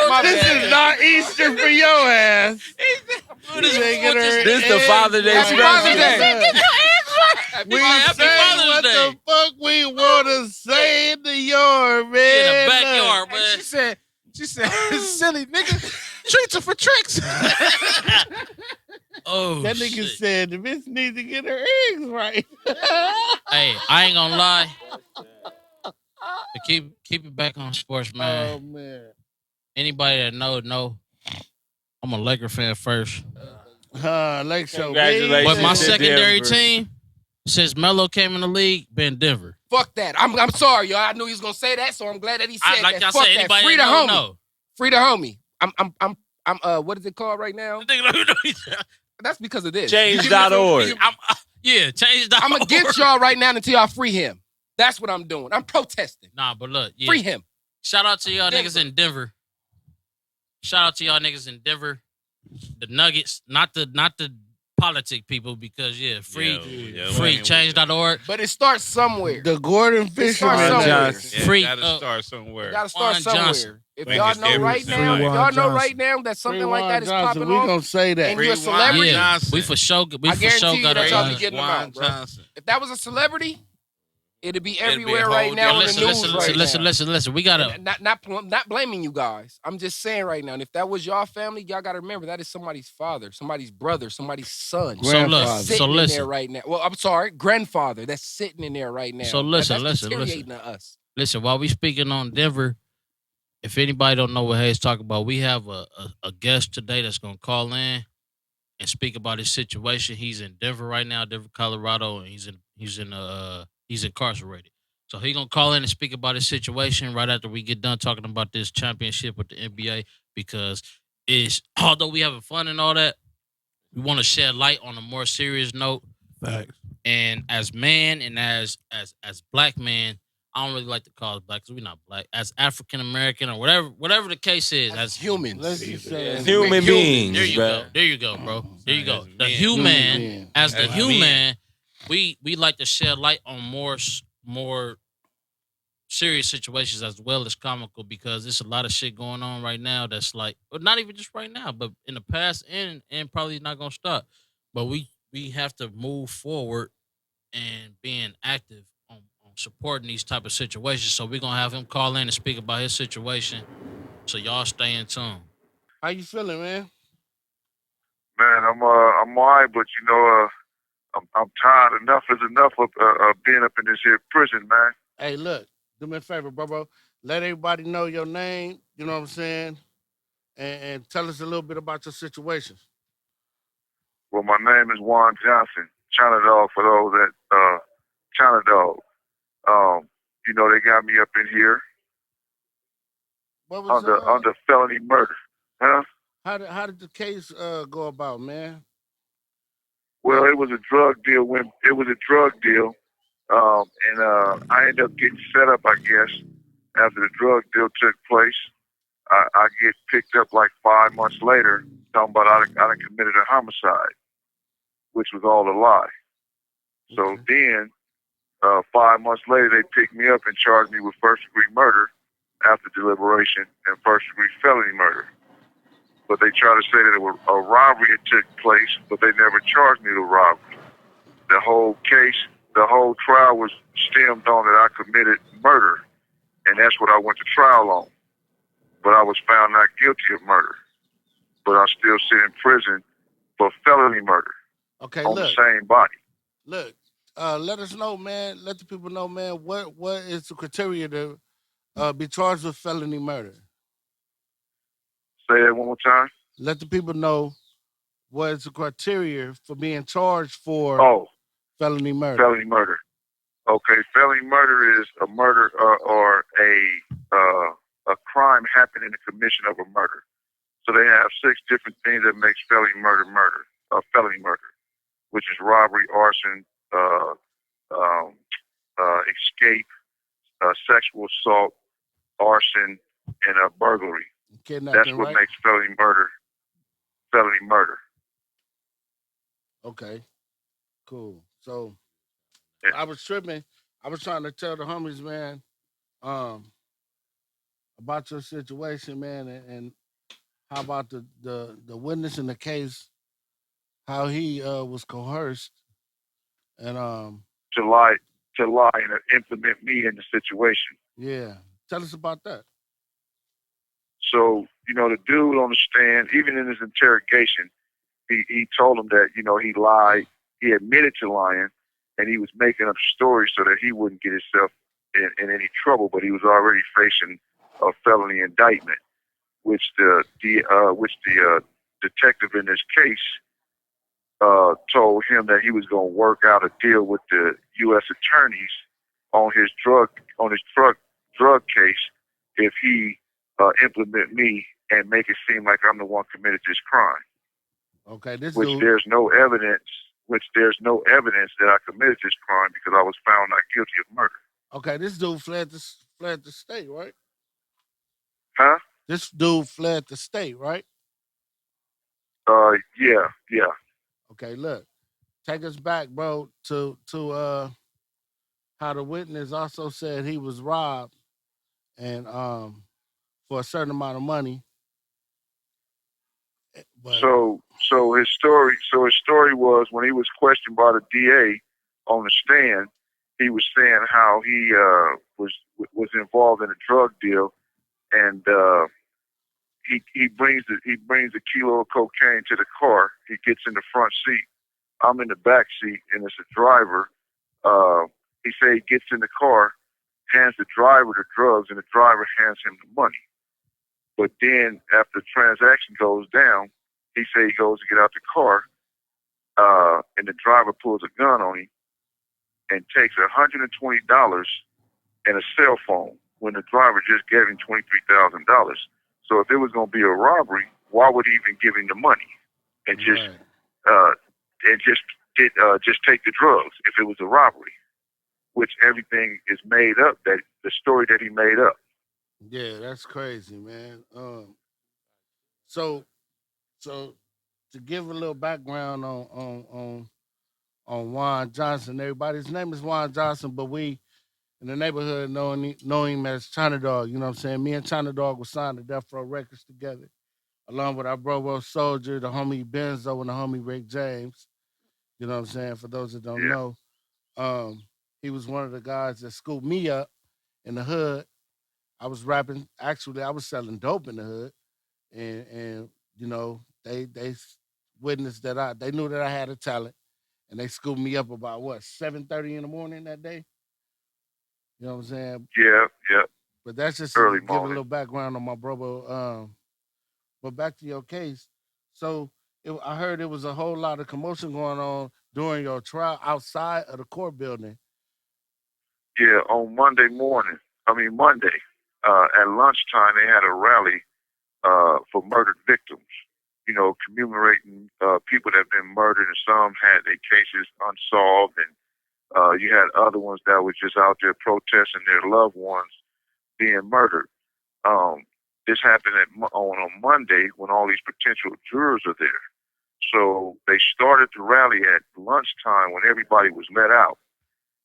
My This bad. is not Easter for your ass. This This the Father's Day Happy special. Father's Day. We Happy say Father's what Day. the fuck we want to say in the yard, man. in the backyard, And man. she said, silly nigga, treats are for tricks. Oh, That nigga shit. said the bitch needs to get her eggs right. Hey, I ain't gonna lie. But keep it back on sports, man. Oh man. Anybody that know, I'm a Laker fan first. Like so. Congratulations. But my to secondary Denver. team, since Melo came in the league, been Denver. Fuck that. I'm sorry, y'all. I knew he was gonna say that, so I'm glad that he said Like that. I Fuck said, that. anybody Free the that homie. know. Free the homie. I'm what is it called right now? know. That's because of this. Change.org. Yeah, change that. I'm against y'all right now until y'all free him. That's what I'm doing. I'm protesting. Nah, but look, yeah. Free him. Shout out to y'all Denver. niggas in Denver. Shout out to y'all niggas in Denver. The Nuggets, not the politic people, because free change.org. But it starts somewhere. The Gordon Fisherman. starts somewhere. Johnson. Free, Gotta start somewhere. Gotta start Juan somewhere. Johnson. If Think y'all it's know every right single now, one. if y'all know Johnson. right now that something like that is Johnson. popping We off, gonna say that. and you're a Free celebrity, yeah, Johnson. we for sure got guarantee you that y'all be that. getting them Juan out, bro. Johnson. if that was a celebrity, it'd be be everywhere a right whole now on the different- news right now. Listen. We gotta. And not blaming you guys. I'm just saying right now. And if that was y'all family, y'all gotta remember that is somebody's father, somebody's brother, somebody's son. So look, Grandfather. Sitting so in listen. there right now. Well, I'm sorry, grandfather that's sitting in there right now. So listen, That's listen. deteriorating to us. Listen, while we speaking on Denver, if anybody don't know what Hayes talking about, we have a guest today that's gonna call in and speak about his situation. He's in Denver right now, Denver, Colorado, and he's incarcerated. So he gonna call in and speak about his situation right after we get done talking about this championship with the NBA, because it's, although we having fun and all that, we want to shed light on a more serious note. Facts. And as man and as black man, I don't really like to call us black because we're not black. As African American or whatever the case is, as humans. Let's just say As as human beings, there you bro. go. There you go, bro. There you go. As The men. human, being. as the As human, men. we like to shed light on more serious situations as well as comical, because there's a lot of shit going on right now that's like, or not even just right now, but in the past and probably not gonna stop. But we have to move forward and being active on supporting these type of situations. So we're gonna have him call in and speak about his situation. So y'all stay in tune. How you feeling, man? Man, I'm alright, but you know, I'm tired. Enough is enough of being up in this here prison, man. Hey, look, do me a favor, bro. Let everybody know your name, you know what I'm saying? And tell us a little bit about your situation. Well, my name is Juan Johnson. China dog for those that China Dog. They got me up in here What was under felony murder. Huh? how did the case go about, man? Well, it was a drug deal. And I ended up getting set up, I guess, after the drug deal took place. I get picked up like 5 months later, talking about I done committed a homicide, which was all a lie. So Okay. then, 5 months later, they picked me up and charged me with first-degree murder after deliberation and first-degree felony murder. But they try to say that it was a robbery that took place, but they never charged me with robbery. The whole case, the whole trial was stemmed on that I committed murder, and that's what I went to trial on. But I was found not guilty of murder. But I still sit in prison for felony murder Okay, on the look, same body. look. Let us know, man. Let the people know, man. What is the criteria to be charged with felony murder? Say that one more time. Let the people know what is the criteria for being charged for Oh, felony murder. felony murder. Okay, felony murder is a murder or a crime happened in the commission of a murder. So they have 6 different things that makes felony murder, which is robbery, arson, um, escape, sexual assault, arson, and burglary. That's Kidnapping, what right? makes felony murder felony murder. Okay, cool. So Yeah. I was tripping. I was trying to tell the homies, man, um, about your situation, man, and how about the witness in the case, how he was coerced, and To lie, and implement me in the situation. yeah, tell us about that. So, the dude on the stand, even in his interrogation, he told him that, he lied. He admitted to lying, and he was making up stories so that he wouldn't get himself in any trouble, but he was already facing a felony indictment, which the detective in this case told him that he was going to work out a deal with the U.S. attorneys on his drug case if he implement me and make it seem like I'm the one committed this crime. Okay, this Which dude. there's no evidence. Which there's no evidence that I committed this crime because I was found not guilty of murder. Okay, this dude fled the state, right? Huh? This dude fled the state, right? Yeah, yeah. Okay, look, take us back, bro, to how the witness also said he was robbed and for a certain amount of money, but So his story was when he was questioned by the DA on the stand, he was saying how he was involved in a drug deal, and he brings a kilo of cocaine to the car. He gets in the front seat. I'm in the back seat, and it's a driver. Uh, he said he gets in the car, hands the driver the drugs, and the driver hands him the money. But then after the transaction goes down, he said he goes to get out the car, and the driver pulls a gun on him and takes $120 and a cell phone when the driver just gave him $23,000. So if it was going to be a robbery, why would he even give him the money and just right. uh, just take the drugs if it was a robbery? Which everything is made up. That the story that he made up. Yeah, that's crazy, man. So so to give a little background on Juan Johnson, everybody, his name is Juan Johnson, but we in the neighborhood know him as China Dog. You know what I'm saying? Me and China Dog were signed to Death Row Records together, along with our brother Soldier, the homie Benzo, and the homie Rick James. You know what I'm saying? For those that don't Yeah, know, um, he was one of the guys that scooped me up in the hood. I was rapping. Actually, I was selling dope in the hood, and you know they witnessed that they knew that I had a talent, and they scooped me up about what 7:30 in the morning that day. You know what I'm saying? yeah, yeah. But that's just to Early give a morning. little background on my brother. But back to your case. So I heard there was a whole lot of commotion going on during your trial outside of the court building. Yeah, on Monday, at lunchtime, they had a rally for murdered victims. You know, commemorating people that have been murdered, and some had their cases unsolved, and you had other ones that were just out there protesting their loved ones being murdered. This happened on a Monday when all these potential jurors are there. So they started the rally at lunchtime when everybody was let out,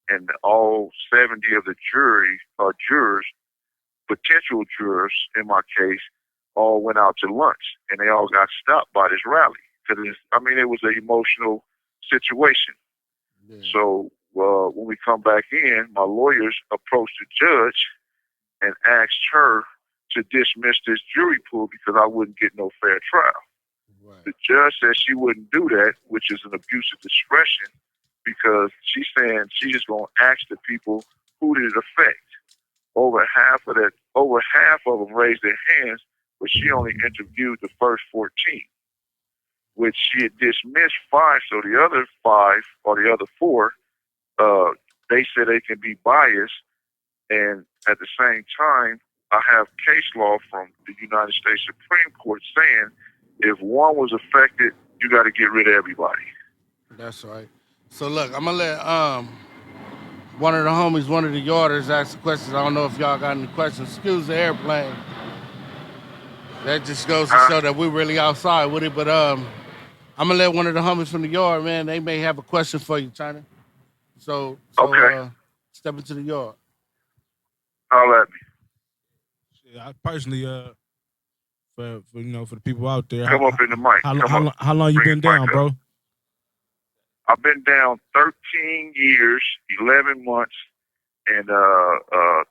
and all 70 of the jurors, potential jurors in my case, all went out to lunch, and they all got stopped by this rally because it was an emotional situation. Yeah. So when we come back in, my lawyers approached the judge and asked her to dismiss this jury pool because I wouldn't get no fair trial. Right. The judge said she wouldn't do that, which is an abuse of discretion, because she's saying she's just gonna ask the people who did it affect. Over half of them raised their hands, but she only interviewed the first 14, which she had dismissed 5. So the other 5 or the other 4, they said they can be biased, and at the same time, I have case law from the United States Supreme Court saying if one was affected, you got to get rid of everybody. That's right. So look, I'm gonna let one of the homies, one of the yarders, ask the questions. I don't know if y'all got any questions. Excuse the airplane. That just goes to show that we're really outside with it. But I'm gonna let one of the homies from the yard, man. They may have a question for you, China. So Okay. step into the yard. Holler at me. I personally, for the people out there, Come up in the mic. How long you been down, bro? I've been down 13 years, 11 months, and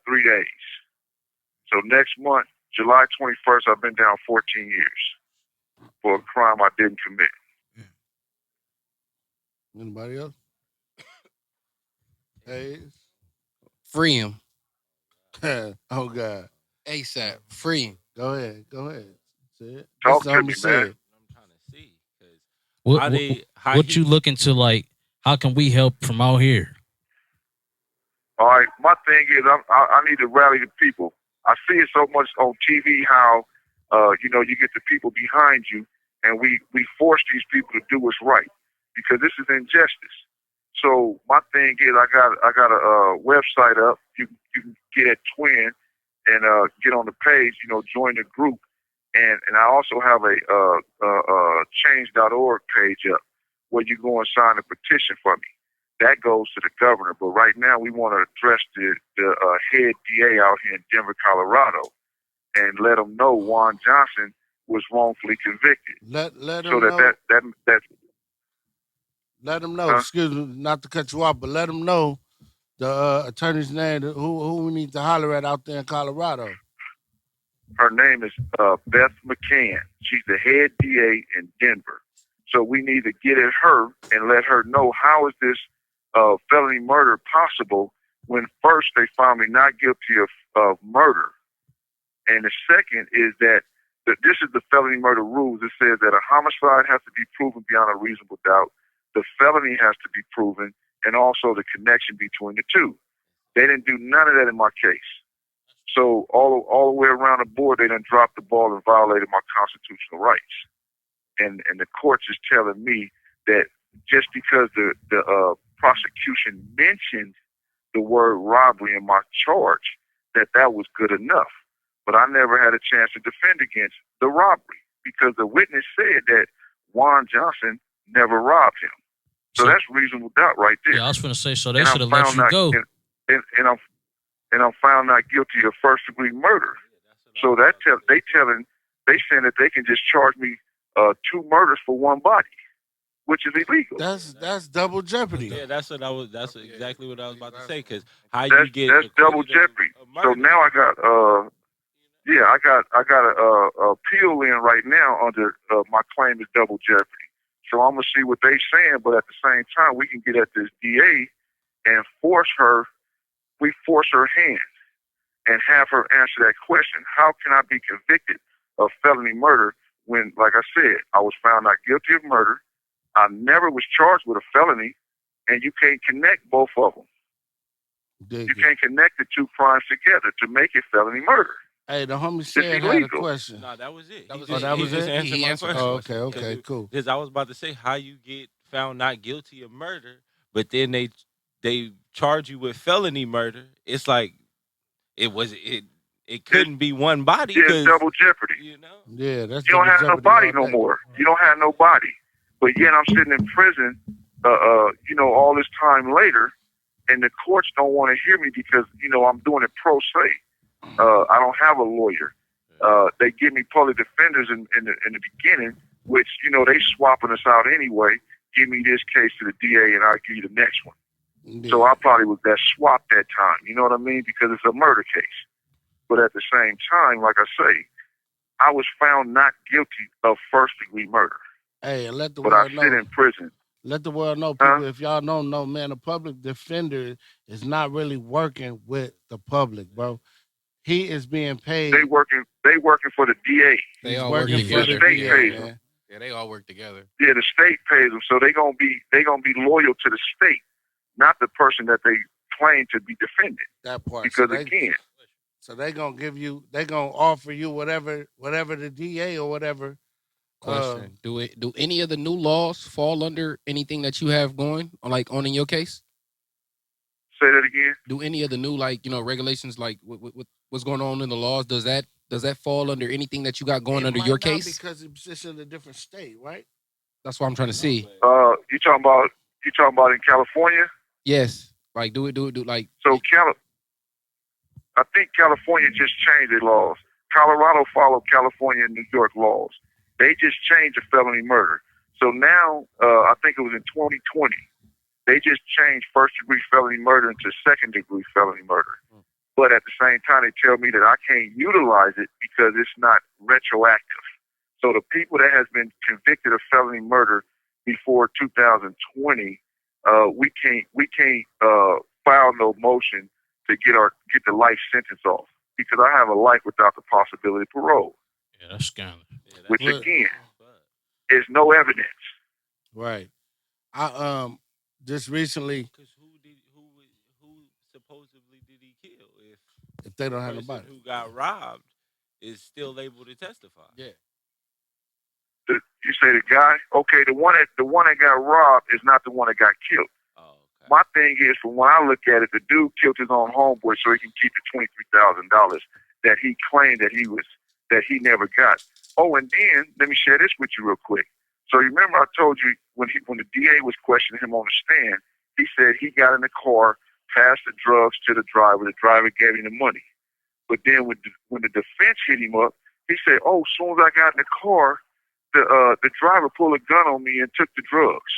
3 days. So next month, July 21st, I've been down 14 years for a crime I didn't commit. Anybody else? Hey. Free him. Oh God. ASAP. Free him. Go ahead. Say it. Talk to me, man. I'm trying to see. What you looking to, like, how can we help from out here? All right, my thing is I need to rally the people. I see it so much on TV how, you get the people behind you, and we force these people to do what's right because this is injustice. So my thing is I got a website up. You can get at Twin and get on the page. Join the group, and I also have a change.org page up where you go and sign a petition for me. That goes to the governor. But right now we want to address the head DA out here in Denver, Colorado, and let them know Juan Johnson was wrongfully convicted. Let them so know. that Let them know. Excuse me, not to cut you off, but let them know the attorney's name. Who we need to holler at out there in Colorado. Her name is Beth McCann. She's the head DA in Denver. So we need to get at her and let her know how is this felony murder possible when first they found me not guilty of murder. And the second is that this is the felony murder rules. It says that a homicide has to be proven beyond a reasonable doubt. The felony has to be proven, and also the connection between the two. They didn't do none of that in my case. So all the way around the board, they done dropped the ball and violated my constitutional rights. And the courts is telling me that just because the prosecution mentioned the word robbery in my charge, that was good enough. But I never had a chance to defend against the robbery because the witness said that Juan Johnson never robbed him. So that's reasonable doubt right there. Yeah, I was going to say, so they should have let you go. And I'm found not guilty of first degree murder. So they saying that they can just charge me 2 murders for one body, which is illegal. That's double jeopardy. Yeah, that's exactly what I was about to say. Because that's double jeopardy. So now I got a appeal in right now under my claim is double jeopardy. So I'm gonna see what they saying, but at the same time we can get at this DA and force her hand and have her answer that question. How can I be convicted of felony murder when, like I said, I was found not guilty of murder? I never was charged with a felony, and you can't connect both of them. Dig You it. can't connect the two crimes together to make it felony murder. Hey, the homie said had a illegal. question. No, that was it. That was it. That was just it? answered He my answered my question. Oh, okay, cool. Because I was about to say how you get found not guilty of murder, but then they charge you with felony murder. It's like it couldn't be one body. Yeah, it's double jeopardy. You know. Yeah, that's You don't double have no jeopardy body all no day. more. You don't have no body. But yet I'm sitting in prison, all this time later, and the courts don't want to hear me because, I'm doing it pro se. I don't have a lawyer. They give me public defenders in the beginning, which, they swapping us out anyway. Give me this case to the DA and I'll give you the next one. Yeah. So I probably was that swap that time. You know what I mean? Because it's a murder case. But at the same time, like I say, I was found not guilty of first-degree murder. Hey, and let the But I world sit know. in prison. Let the world know, people. Huh? If y'all don't know, man, the public defender is not really working with the public, bro. He is being paid. They working for the DA. They He's all work working for together. the State DA, pays man. him. Yeah, they all work together. Yeah, the state pays them, so they gonna be loyal to the state, not the person that they claim to be defended. That part. Because again, So they gonna they gonna offer you whatever the DA or whatever. Question: Do any of the new laws fall under anything that you have going, like on in your case? say that again. Do any of the new regulations, like what's going on in the laws? Does that fall under anything that you got going It under might your not case? because it's in a different state, right? That's what I'm trying to see. You talking about in California? Yes, like do like So I think California just changed their laws. Colorado followed California and New York laws. They just changed the felony murder. So now, I think it was in 2020, they just changed first-degree felony murder into second-degree felony murder. But at the same time, they tell me that I can't utilize it because it's not retroactive. So the people that has been convicted of felony murder before 2020, we can't file no motion to get the life sentence off because I have a life without the possibility of parole. Yeah, that's scandalous. Which again, is no evidence. Right. I just recently, Because who supposedly did he kill? if they don't The have person nobody, who got robbed is still able to testify. yeah. You say the guy? Okay, the one that got robbed is not the one that got killed. Oh, okay. My thing is, from when I look at it, the dude killed his own homeboy so he can keep the $23,000 that he claimed that he never got. Oh, and then let me share this with you real quick. So you remember I told you when the DA was questioning him on the stand, he said he got in the car, passed the drugs to the driver gave him the money. But then when the defense hit him up, he said, "Oh, as soon as I got in the car, the driver pulled a gun on me and took the drugs."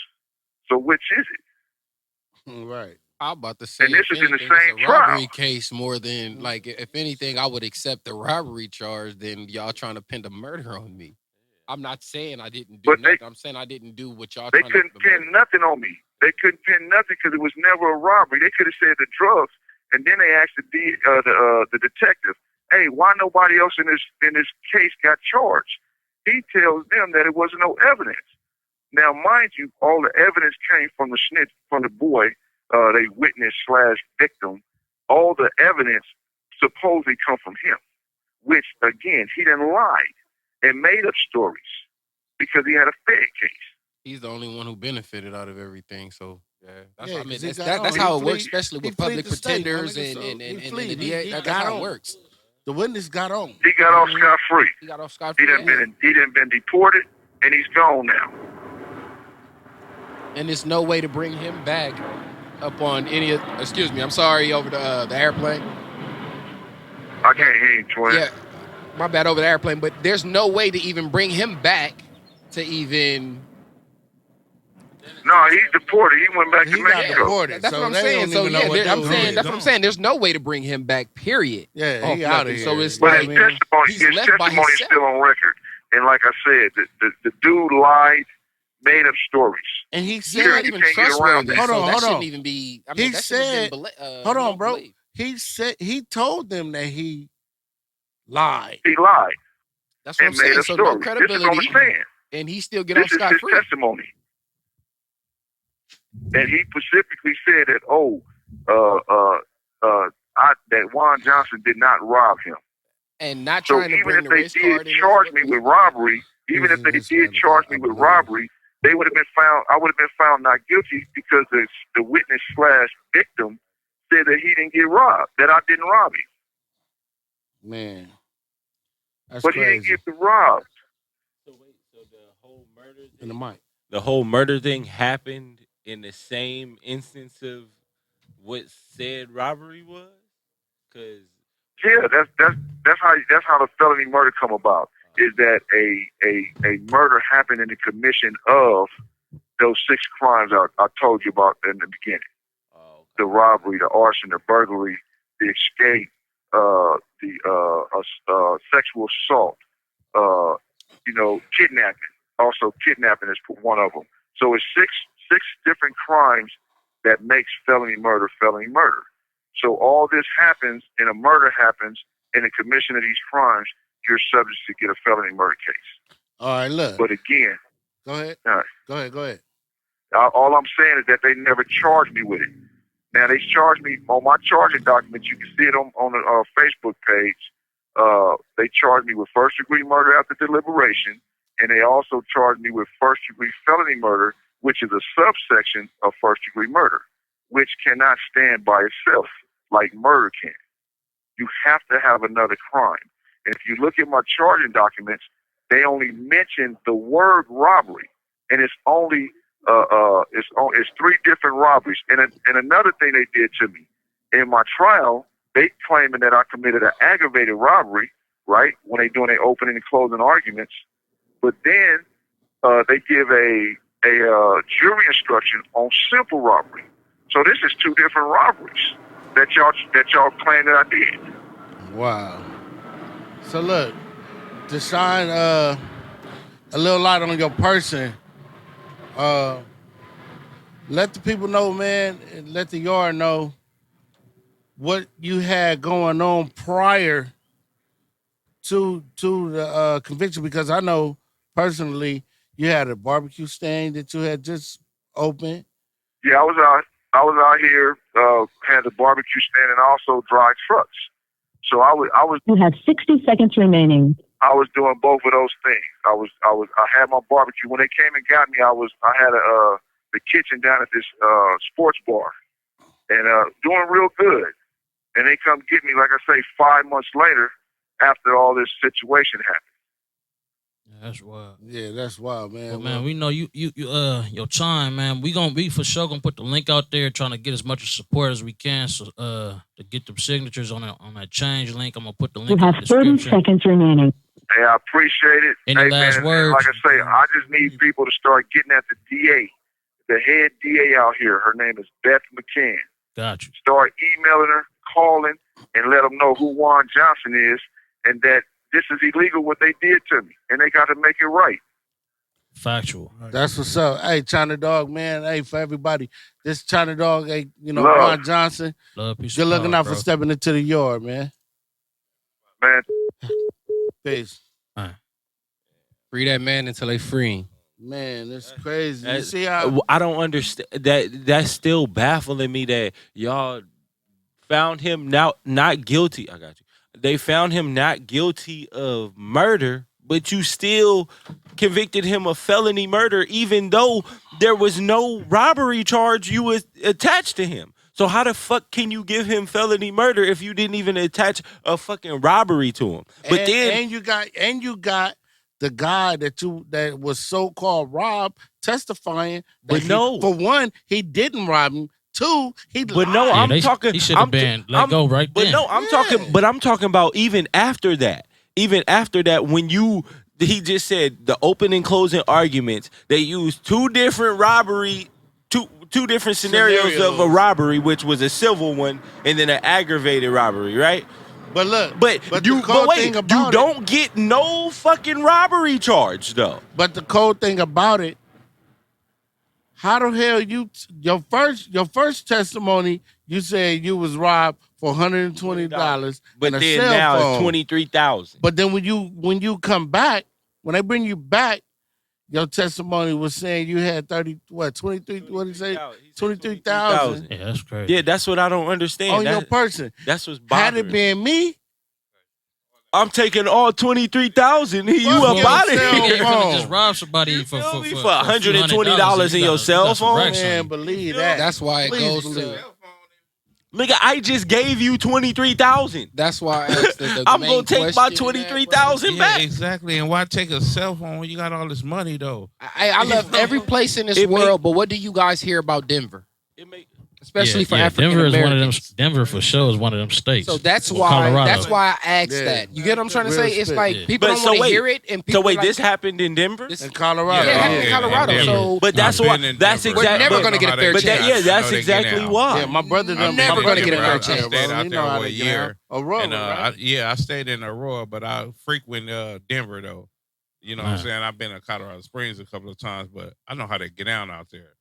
So which is it? right? I'm about to say, And this if is in the anything, it's same a robbery trial. case more than if anything, I would accept the robbery charge than y'all trying to pin the murder on me. I'm not saying I didn't do But nothing. I'm saying I didn't do what y'all They trying couldn't to pin nothing on me. They couldn't pin nothing because it was never a robbery. They could have said the drugs, and then they asked the detective, "Hey, why nobody else in this case got charged?" He tells them that it wasn't no evidence. Now, mind you, all the evidence came from the snitch, from the boy, they witness / victim. All the evidence supposedly come from him, which again he done lied and made up stories because he had a Fed case. He's the only one who benefited out of everything. So yeah, that's, Yeah, I mean, 'cause he that's, got that, that's on. how He it works, plead- especially he with plead public the state, my pretenders nigga, so and he the plead. DA. He That's got how on. it works. The witness got on. He got off scot free. He got off scot He free. done been deported and he's gone now. And there's no way to bring him back up on any of. Excuse me, I'm sorry, over the airplane. I can't hear you, twin. Yeah, my bad, over the airplane. But there's no way to even bring him back to even. No, he's deported. He went back He to got Mexico. deported. That's so what I'm they saying. don't So even know yeah, what to I'm do. saying that's what I'm Gone. saying. There's no way to bring him back. Period. Yeah, Off he out of nothing. here. So it's But like his testimony, he's his left by testimony is himself. still on record. And like I said, the dude lied, made up stories. and he He's Here, not said, you even can't get around trustworthy. that. Hold so on, that hold shouldn't on. even be. I mean, He that should have said- been hold on, bro. believed. he told them that he lied. He lied That's what I'm and made saying. up So no stories. This is on the credibility, stand. and he still get off This is scot his free. testimony. And he specifically said that, that Juan Johnson did not rob him. And not So trying to even bring if the they race did card in. charge me with robbery, even if they did charge me with robbery, they would have been found. I would have been found not guilty because the witness / victim said that he didn't get robbed, that I didn't rob him. Man, that's but crazy. he didn't get the robbed. So wait, so the whole murder In the mic. The whole murder thing happened in the same instance of what said robbery was? Cause Yeah, that's how the felony murder come about. Is that a murder happened in the commission of those 6 crimes I told you about in the beginning. The robbery, the arson, the burglary, the escape, the sexual assault, kidnapping. Also, kidnapping is one of them. So it's six different crimes that makes felony murder. So all this happens, and a murder happens in the commission of these crimes. You're subject to get a felony murder case. All right, look. But again, go ahead. All right. Go ahead. All I'm saying is that they never charged me with it. Now, they charged me on my charging document. You can see it on the Facebook page. They charged me with first-degree murder after deliberation, and they also charged me with first-degree felony murder, which is a subsection of first-degree murder, which cannot stand by itself like murder can. You have to have another crime. And if you look at my charging documents, they only mention the word robbery, and it's only it's 3 different robberies. And another thing they did to me in my trial, they claiming that I committed an aggravated robbery, right? When they doing their opening and closing arguments, but then they give a jury instruction on simple robbery. So this is 2 different robberies that y'all claim that I did. Wow. So look, to shine a little light on your person, let the people know, man, and let the yard know what you had going on prior to the conviction, because I know personally you had a barbecue stand that you had just opened. Yeah, I was out here, had the barbecue stand and also dry trucks. So I was. You have 60 seconds remaining. I was doing both of those things. I had my barbecue. When they came and got me, I had the kitchen down at this sports bar, and doing real good. And they come get me, like I say, 5 months later, after all this situation happened. Yeah, that's wild. Yeah, that's wild, man. Well, man, we know you your time, man. We for sure gonna put the link out there, trying to get as much support as we can. So to get the signatures on that change link, I'm gonna put the link. You have in the 30 seconds remaining. Hey, I appreciate it. Any last words? Like I say, I just need people to start getting at the DA, the head DA out here. Her name is Beth McCann. Got you. Start emailing her, calling, and let them know who Juan Johnson is, and that this is illegal what they did to me, and they got to make it right. Factual. That's what's up. Hey, China Dog, man. Hey, for everybody, this China Dog, hey, Love. Juan Johnson. Love, peace, good looking power, out bro. for stepping into the yard, man. Man. Peace. Free that man until they free him. Man, it's crazy. You see how I don't understand that. That's still baffling me that y'all found him not guilty. I got you. They found him not guilty of murder, but you still convicted him of felony murder, even though there was no robbery charge you was attached to him. So how the fuck can you give him felony murder if you didn't even attach a fucking robbery to him? But and you got the guy that was so-called robbed testifying that for one, he didn't rob him. 2, he lied. But no, I'm talking. He should have been let go right but then. no, I'm talking. But I'm talking about even after that. Even after that, when he just said the open and closing arguments, they used 2 different robbery, two different scenarios of a robbery, which was a civil one and then an aggravated robbery, right? But look, you don't get no fucking robbery charge though. But the cold thing about it, how the hell your first testimony, you said you was robbed for $120, but and a then cell now phone. it's $23,000. But then when you come back, when they bring you back, Your testimony was saying you had 23, what did he say? 23,000 Yeah, that's crazy. Yeah, that's what I don't understand. on your person. That's what's Had bothering. it been me, I'm taking all 23,000. You Fuck up out of yourself. here? You ain't phone. finna just rob somebody for $120 in your cell phone? Man, believe that. That's why it Please goes believe to. it. Nigga, I just gave you 23,000. That's why I asked the I'm main gonna take my question in that, 23,000 Yeah, back. exactly. And why take a cell phone when you got all this money though? I love every place in this It world, but what do you guys hear about Denver? Especially for African Denver is one of them. Americans. Denver for sure is one of them states. So that's Or why. Colorado. That's why I asked Yeah. that. You get what I'm trying to Real say? It's spit, like yeah. people But don't so want to wait. hear it, and people So wait, like, this happened in Denver? this- In Colorado. Yeah, it happened in Yeah, Colorado. yeah, So But that's I've why. been in That's Denver. exactly. We're never gonna get a fair But chance. that, yeah, that's I know they exactly get out. why. Yeah, my brother I'm done. never my gonna brother get a done fair out chance. there, bro. I stayed out He there know how for to a get year. out. Aurora, And right? I stayed in Aurora, but I frequent Denver though. You know what I'm saying? I've been to Colorado Springs a couple of times, but I know how to get down out there.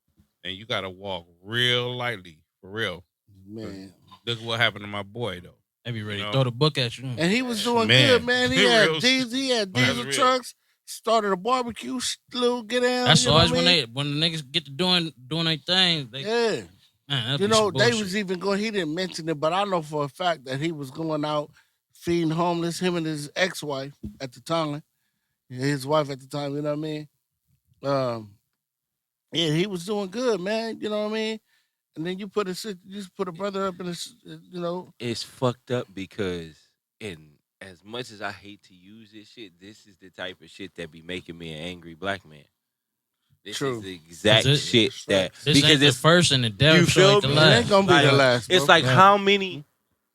And you got to walk real lightly, for real. Man. Look what happened to my boy though. They be ready You to know? throw the book at you. And he was doing Man. good, man. He had Real- diesel real. trucks. Started a barbecue, little get down. That's you know always what I mean? when the niggas get to doing their thing. They, Yeah. man, that'd You be know, some they bullshit. was even going, he didn't mention it, but I know for a fact that he was going out feeding homeless, him and his ex-wife at the time. His wife at the time, you know what I mean? Yeah, he was doing good, man. You know what I mean? And then you just put a brother up in this, you know. It's fucked up because, and as much as I hate to use this shit, this is the type of shit that be making me an angry black man. This True. is the exact Is it- shit that This because ain't the it's first and the you damn sure feel ain't the me? It last. ain't gonna be the last. it's bro. like how many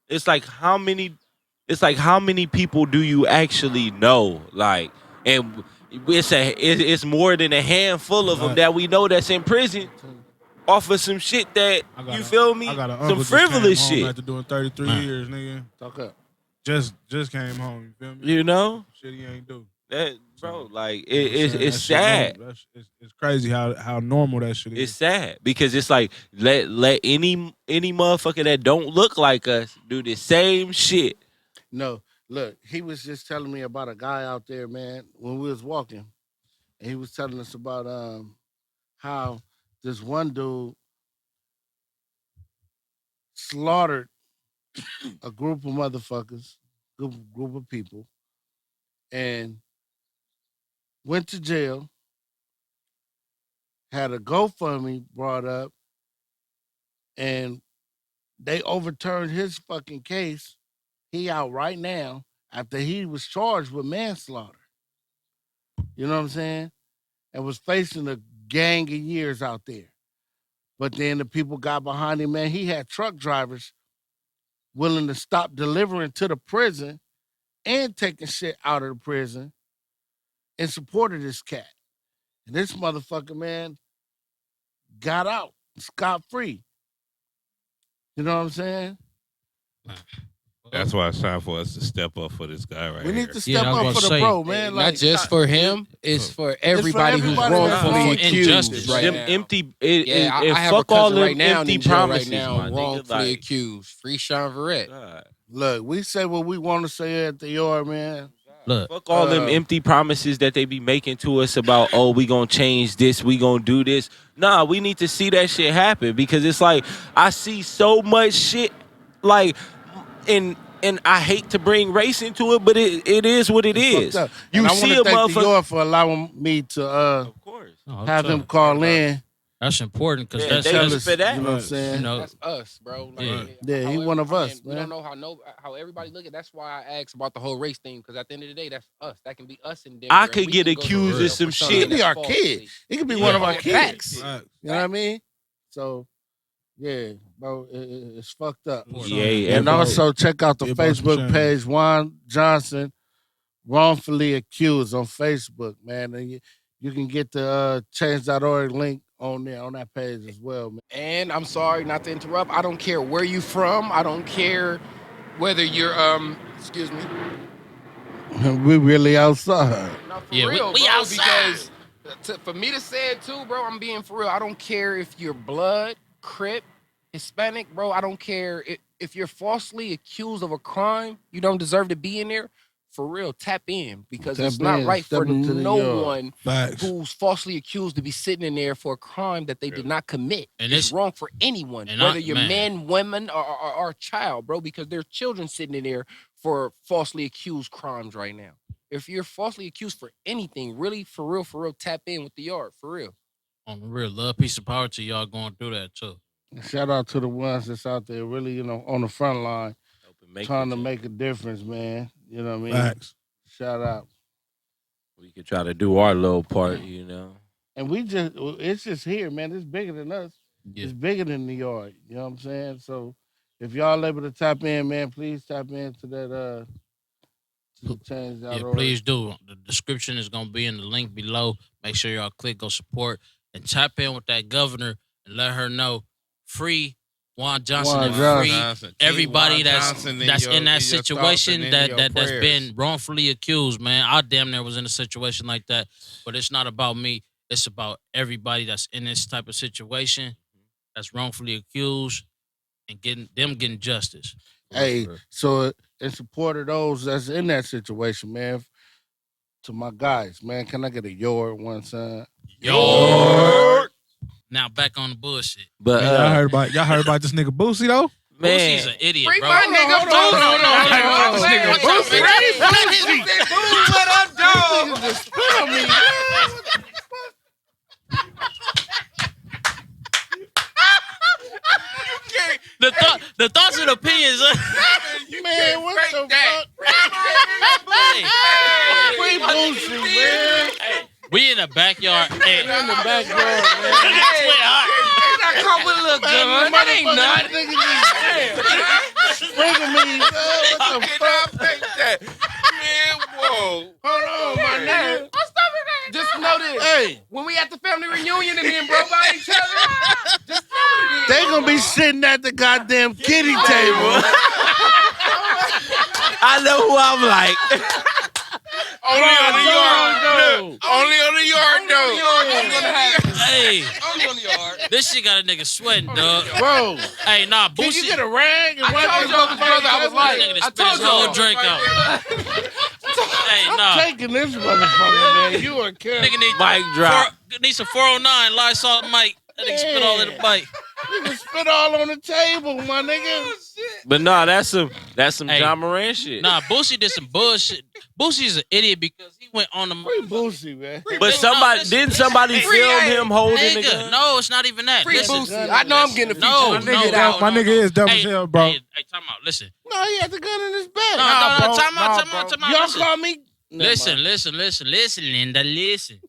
it's like how many people do you actually know, like, and it's more than a handful of them Right. that we know that's in prison off of some shit that you feel me, I got an uncle some just came frivolous home shit, after doing 33 Man. years, nigga. Talk up. Just came home. You feel me? you know Shit he ain't do. that, bro, like You know what I'm saying? it's That shit sad. normal. It's crazy how normal that shit is. It's sad because it's like let any motherfucker that don't look like us do the same shit. No, look, he was just telling me about a guy out there, man, when we was walking. And he was telling us about how this one dude slaughtered a group of motherfuckers, group of people, and went to jail, had a GoFundMe brought up, and they overturned his fucking case. He out right now after he was charged with manslaughter. You know what I'm saying? And was facing a gang of years out there. But then the people got behind him, man. He had truck drivers willing to stop delivering to the prison and taking shit out of the prison in support of this cat. And this motherfucker, man, got out scot-free. You know what I'm saying? That's why it's time for us to step up for this guy right We here. need to step I was up gonna for the say, bro, man. not just for him, it's for everybody who's everybody that's wrongfully wrongfully accused injustice. right Them now. empty, Yeah, I have a fuck all cousin them right now empty in jail promises, right now, my nigga. wrongfully Like, accused. Free Sean Verrett. God. Look, we say what we want to say at the yard, man. Look, Fuck all them empty promises that they be making to us about, oh, we gonna change this, we gonna do this. Nah, we need to see that shit happen because it's like I see so much shit, like, and I hate to bring race into it, but it is what it is. Fucked up. You And I see want a to thank the motherfucker. yard for allowing me to Of course. no, have him tough. call in. That's important because Yeah, that's they Tell just us, for that. you know what I'm you saying? know. That's us, bro. Like, Yeah. Yeah, he however- one of us, We man. don't know how everybody look at. That's why I asked about the whole race thing, because at the end of the day, that's us. That can be us in Denver. I and could we get can go to accused jail of some for something shit. It could be that's our false. kid. It could be Yeah, one of our facts. kids. Right. You know what I mean? So, yeah, bro, it's fucked up. Yeah, And every- also check out the Yeah, about some Facebook change. page, Juan Johnson, wrongfully accused on Facebook, man. And you can get the change.org link on there on that page as well, man. And I'm sorry not to interrupt. I don't care where you from. I don't care whether you're excuse me. We really outside. No, for Yeah, we real, bro, outside. because for me to say it too, bro, I'm being for real. I don't care if you're blood, Crip, Hispanic, bro. I don't care if you're falsely accused of a crime. You don't deserve to be in there. for real, tap in because Tap it's not in, right for step into the no yard. one Facts. who's falsely accused to be sitting in there for a crime that they did not commit. And it's it's- wrong for anyone, and whether I- you're man. man, woman, or a child, bro, because there's children sitting in there for falsely accused crimes right now. If you're falsely accused for anything, really, for real, tap in with the yard, for real. On the real, love, peace, and power to y'all going through that too. Shout out to the ones that's out there really, on the front line, trying to make a difference, man. You know what I mean? Facts. Shout out. We could try to do our little part, And it's just here, man. It's bigger than us. Yeah. It's bigger than New York. You know what I'm saying? So if y'all able to tap in, man, please tap into that to change.org. Yeah, please do. The description is gonna be in the link below. Make sure y'all click go support and tap in with that governor and let her know free Juan Johnson Juan and Johnson. free everybody Juan that's Johnson that's your- in that your thoughts situation and in your that's prayers. been wrongfully accused, man. I damn near was in a situation like that, but it's not about me. It's about everybody that's in this type of situation that's wrongfully accused and getting justice. Hey, so in support of those that's in that situation, man, to my guys, man, can I get a yard one time? Yo. Now back on the bullshit. But Man, y'all heard about this nigga Boosie though? Boosie's an idiot, Free bro. my nigga, hold on. Boosie. Nigga, What's up, Boosie. bitch? What up, dog? Niggas just spit on me. The thoughts and opinions. Man, what the that. fuck? Hey, Free Boosie, man. we in the backyard. Hey, In the backyard, man. I come with a little gun. That ain't nothing. Nigga just sprinkle me. What the fuck? Man, whoa. Hold on, my nigga. Just know this. Hey, When we at the family reunion and then bro by each other, just know it is. they gonna be sitting at the goddamn kitty table. I know who I'm like. Only on the yard. Look, only on the yard, though. hey, Only on the yard. this shit got a nigga sweating, dog. Bro, Hey, nah, can you Boosie. get a rag and wipe I this told y'all, brother, I was motherfucker? like, Nigga I spit his told whole y'all. drink out. Hey, I'm nah. taking this motherfucker, man. You are careful. Nigga need Mic drop. Need some 409 Lysol mic. That nigga spit all in the bite. Nigga spit all on the table, my nigga. But nah, that's some Hey. John Moran shit. Nah, Boosie did some bullshit. Boosie's an idiot because he went on the Free Boosie, man. But didn't somebody Free film ass him holding the nigga. gun? No, it's not even that. Free Listen, Boosie. I know I'm getting a feature. No, with no, Get no, Out. My nigga is dumb as hell, bro. Hey, time out. Listen. No, he had the gun in his back. No, bro. time out. Y'all Listen. call me. Never mind. Listen, Linda, listen.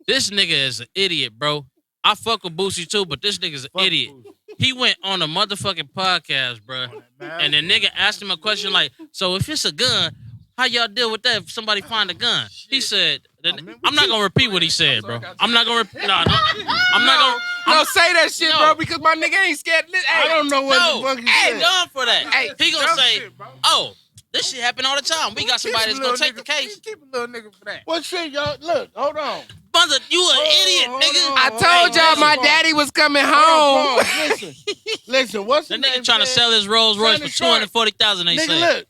This nigga is an idiot, bro. I fuck with Boosie too, but this nigga's an idiot. He went on a motherfucking podcast, bro, and the nigga asked him a question like, "So if it's a gun, how y'all deal with that if somebody find a gun?" He said, "I'm not gonna repeat what he said, bro. I'm not gonna repeat. No, I'm not gonna. No, say that shit, No. bro, because my nigga ain't scared. I don't know what the fuck he Hey, said. done for that. Hey, He gonna dumb say, shit, bro. "Oh, this shit happen all the time. We got somebody that's gonna take the case." Keep a little nigga for that. What shit, y'all? Look, hold on. Mother, you an idiot, hold nigga. on. I told Hey, y'all my listen, daddy was coming Hold home. on, pause. Listen, what's The the nigga name trying to said? sell his Rolls Royce for Shannon Sharp. $240,000. They Nigga, say. look,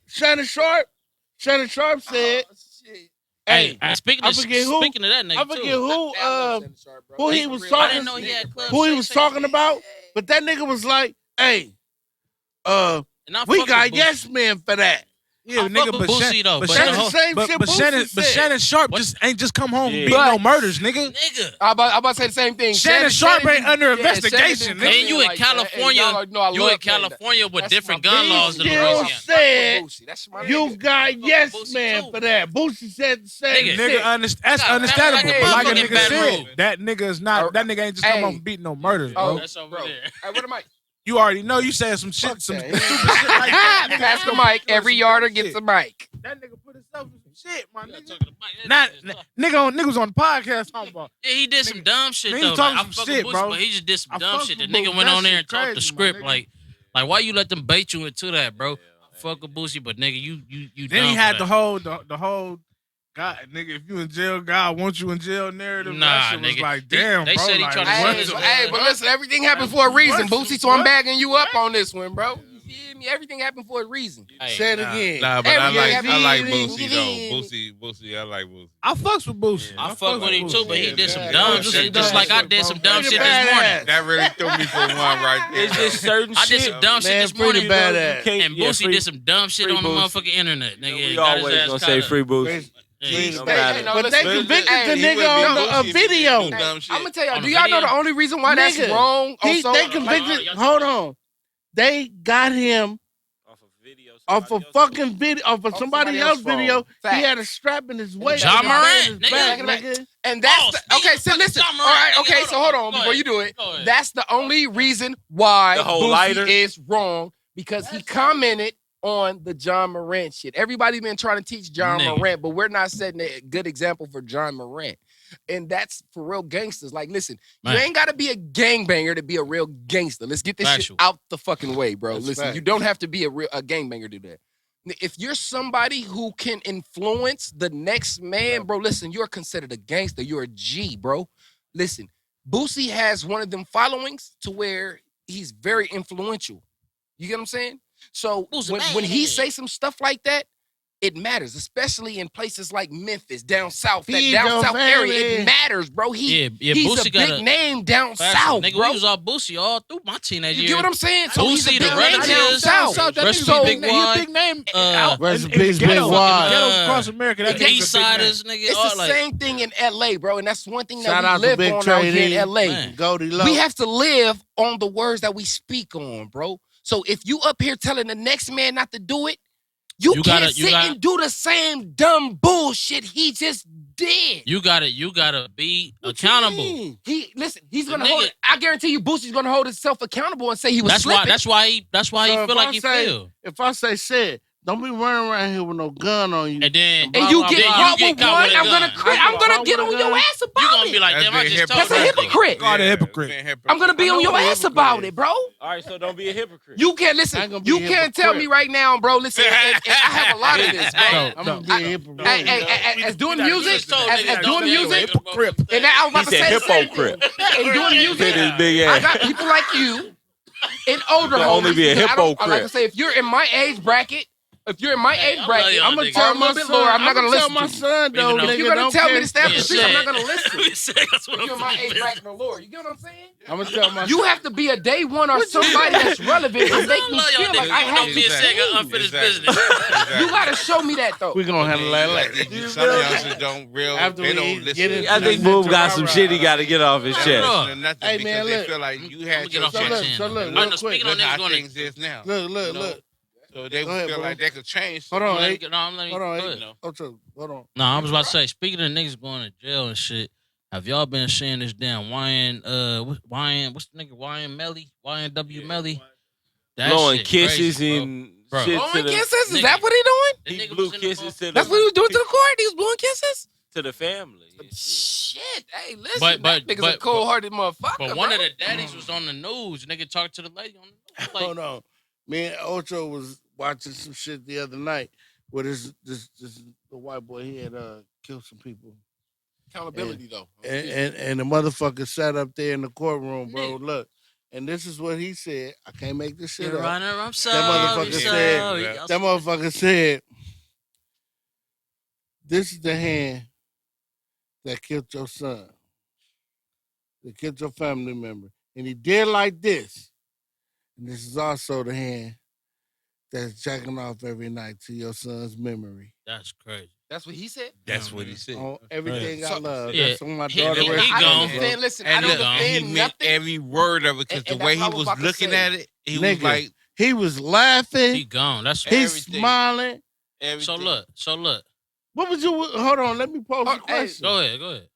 Shannon Sharp said, Hey, hey, speaking I of forget who- that nigga I forget too. who he was I talking, didn't know he had clubs. who he Say- was say- talking about, but that nigga was like, hey, And I we fuck got with Boosie. yes men for that. Yeah, I nigga, fuck with Boosie, though, but That's the the whole- same shit but Boosie said. Shannon Sharp What? just ain't just come home Yeah. beating no murders, nigga. Nigga. I'm about to say the same thing. Shannon Sharp ain't under investigation, Shannon nigga. didn't And you come in like that. California, And y'all know I you love in California with That's different my gun baby. laws than Still Louisiana. said, Boosie. That's my you've nigga. got yes Boosie man too. for that. Boosie said the same Nigga, shit. That's got understandable. family But like a like a nigga Baton said, Rouge. that nigga is not. That nigga ain't just come Hey. home beating no murders, bro. Oh, That's over bro. there. Hey, what am I? You already know you said some shit, some that. stupid shit like that. Nigga. Pass the mic. Every yarder gets a mic. That nigga put himself in some shit, my You gotta nigga. talk to the mic. Not Yeah, nigga was on the podcast talking about. he did some dumb shit he though. was Like, talking I some fuck shit, with bro. Boosie, but he just did some I dumb fuck shit. The with nigga Boosie. went That on there shit and talked the crazy, script. my nigga. Like why you let them bait you into that, bro? Fuck with Boosie, but nigga, you Then dumb he for had that. the whole God, nigga, if you in jail, God wants you in jail narrative. Nah, that shit was nigga. like, damn, They bro. said he like, tried to what Hey, What? but listen, everything happened for a reason, What? Boosie. So I'm bagging you up on this one, bro. feel me? Everything happened for a reason. Say it again. Nah, but I like Everything Boosie though. Boosie, I like Boosie. I fucks with Boosie. I fuck with him too, but he did some Yeah, dumb yeah, shit, yeah, just yeah, like I yeah, did bro. some dumb Pretty shit this morning. badass. That really threw me for one right there. It's just certain I shit. did some dumb shit Man, this pretty morning, badass. and Boosie did some dumb shit free on the Boosie. motherfucking internet, nigga. We Got his always ass gonna caught say up. free Boosie. Yeah, It he- don't Hey, matter. no, But they listen, convicted hey, the he nigga wouldn't on be a Boosie if he video. didn't do dumb shit. I'm gonna tell y'all. On Do the y'all know video? the only reason why that's Nigga, wrong? They Also, convicted. Hold on. They got him off a fucking video, off of somebody else's video. Facts. He had a strap in his waist. John and a band in Morant, his nigga. back, nigga. and that's Oh, the, speak okay. of So fucking listen. John All Morant, right. nigga, Okay. hold So hold on. on Go before you do it. Go ahead. That's the only reason why The whole Boosie lighter? is wrong because he commented on the John Morant shit. Everybody been trying to teach John Nigga. Morant, but we're not setting a good example for John Morant. And that's for real gangsters. Like, listen, Man. you ain't got to be a gangbanger to be a real gangster. Let's get this Factual. shit out the fucking way, bro. That's Listen, you facts. don't have to be a gangbanger to do that. If you're somebody who can influence the next man, bro, listen, you're considered a gangster. You're a G, bro. Listen, Boosie has one of them followings to where he's very influential. You get what I'm saying? So Boosie when he bad. say some stuff like that, it matters, especially in places like Memphis, down south, that Feed down your south area. family. It matters, bro. Yeah, He's Boosie a got big name down Factual. south, Nigga, bro. we was all Boosie all through my teenage You years. get what I'm saying? So he's a Boosie, big the name down relatives, south. That Rest nigga in so Big he a Wad, big name. Rest in in the peace, Big ghettos, Wad. ghettos across America. That The nigga's East a big name. Siders, nigga. It's all the like, same thing in LA, bro. And that's one thing Shout that out we to live Big on out here in Trey LA. Man. Goldie Low. We have to live on the words that we speak on, bro. So if you up here telling the next man not to do it, you You can't gotta- you sit gotta- and do the same dumb bullshit he just did. you gotta be accountable. He's The gonna hold nigga- it. I guarantee you, Boosie's gonna hold himself accountable and say he was That's slipping. why he So feel if like I he say- feel. If I say shit, don't be running around here with no gun on you. And then and you blah, get blah, caught blah. with You get caught one, with a I'm gun. gonna get on your ass You about gonna be it. like, damn, I just told That's a her. hypocrite. God, a hypocrite. I'm gonna be on your ass about it, bro. All right, so don't be a hypocrite. You can't I listen. ain't gonna be You a can't tell me hypocrite. right now, bro. Listen, and I have a lot of this, bro. I'm gonna be a hypocrite. As doing music, told as niggas doing don't be a music, hypocrite. and now I was about He to said say the same hypocrite. thing. And doing Hit music, his big I ass. got people like you and older You can only homies. be a because I don't- hypocrite. Like I say, if you're in my age bracket, if you're in my age I bracket, love I'm y'all gonna niggas. tell Tell my my son, son, I'm not gonna tell listen my to you. son though, Even though- nigga. If you're gonna don't tell me care. to stay out the Yeah, streets, I'm not shit. gonna listen. We said that's what If you're in my I'm age saying. bracket, no Lord. You get what I'm saying? I'm gonna tell my You have to be a day one or somebody that's relevant to make I me love y'all feel like niggas. I You have know me and to Seg got change. unfinished Exactly. business. You gotta show me that though. we gonna handle that later. Some youngsters don't real. After They we don't listen. get into I think Boom got some shit he got to get off his They chest. don't listen to nothing Hey, because man, they look. feel like you I'ma had get your off my look, chin. so look, I real know, quick. speaking on Look niggas how going things is now. Look, You know? look. So they Go ahead, feel bro. like they could change. Hold on, Let me hey. get- no, let me- Hold on, go hey. ahead. Ocho, hold on. No, I was about to say, speaking of niggas going to jail and shit, have y'all been seeing this damn what's the nigga, YNW Melly? That Blowing shit kisses crazy, and Bro. shit Blowing to the, kisses? Is Nigga. that what he doing? That he nigga blew was in the kisses to That's the, what he was doing to the court? He was blowing kisses? to the family. Shit. Hey, listen, But- that nigga's a cold-hearted motherfucker, But one bro. of the daddies was on the news. Nigga talked to the lady on the news. Like, Hold on. Me and Ocho was watching some shit the other night where this the white boy, he had killed some people. Accountability, though. And the motherfucker sat up there in the courtroom, bro. Look. And this is what he said. I can't make this shit Your up. Honor, I'm sorry. motherfucker said- sorry. That motherfucker said, this is the hand that killed your son, that killed your family member. And he did like this. And this is also the hand that's jacking off every night to your son's memory. That's crazy. That's what he said? That's what he said. On everything I So- love. Yeah, That's on my he- daughter. he rest in I gone. don't peace, defend, listen, I And don't look, he defend meant nothing. every word of it because And the way that's he what I was was about to looking say. at it, he was Nigga. like, He was laughing. He gone. That's He's everything. smiling. everything. so look. What would you? Hold on. Let me pose a Hey, question. Go ahead.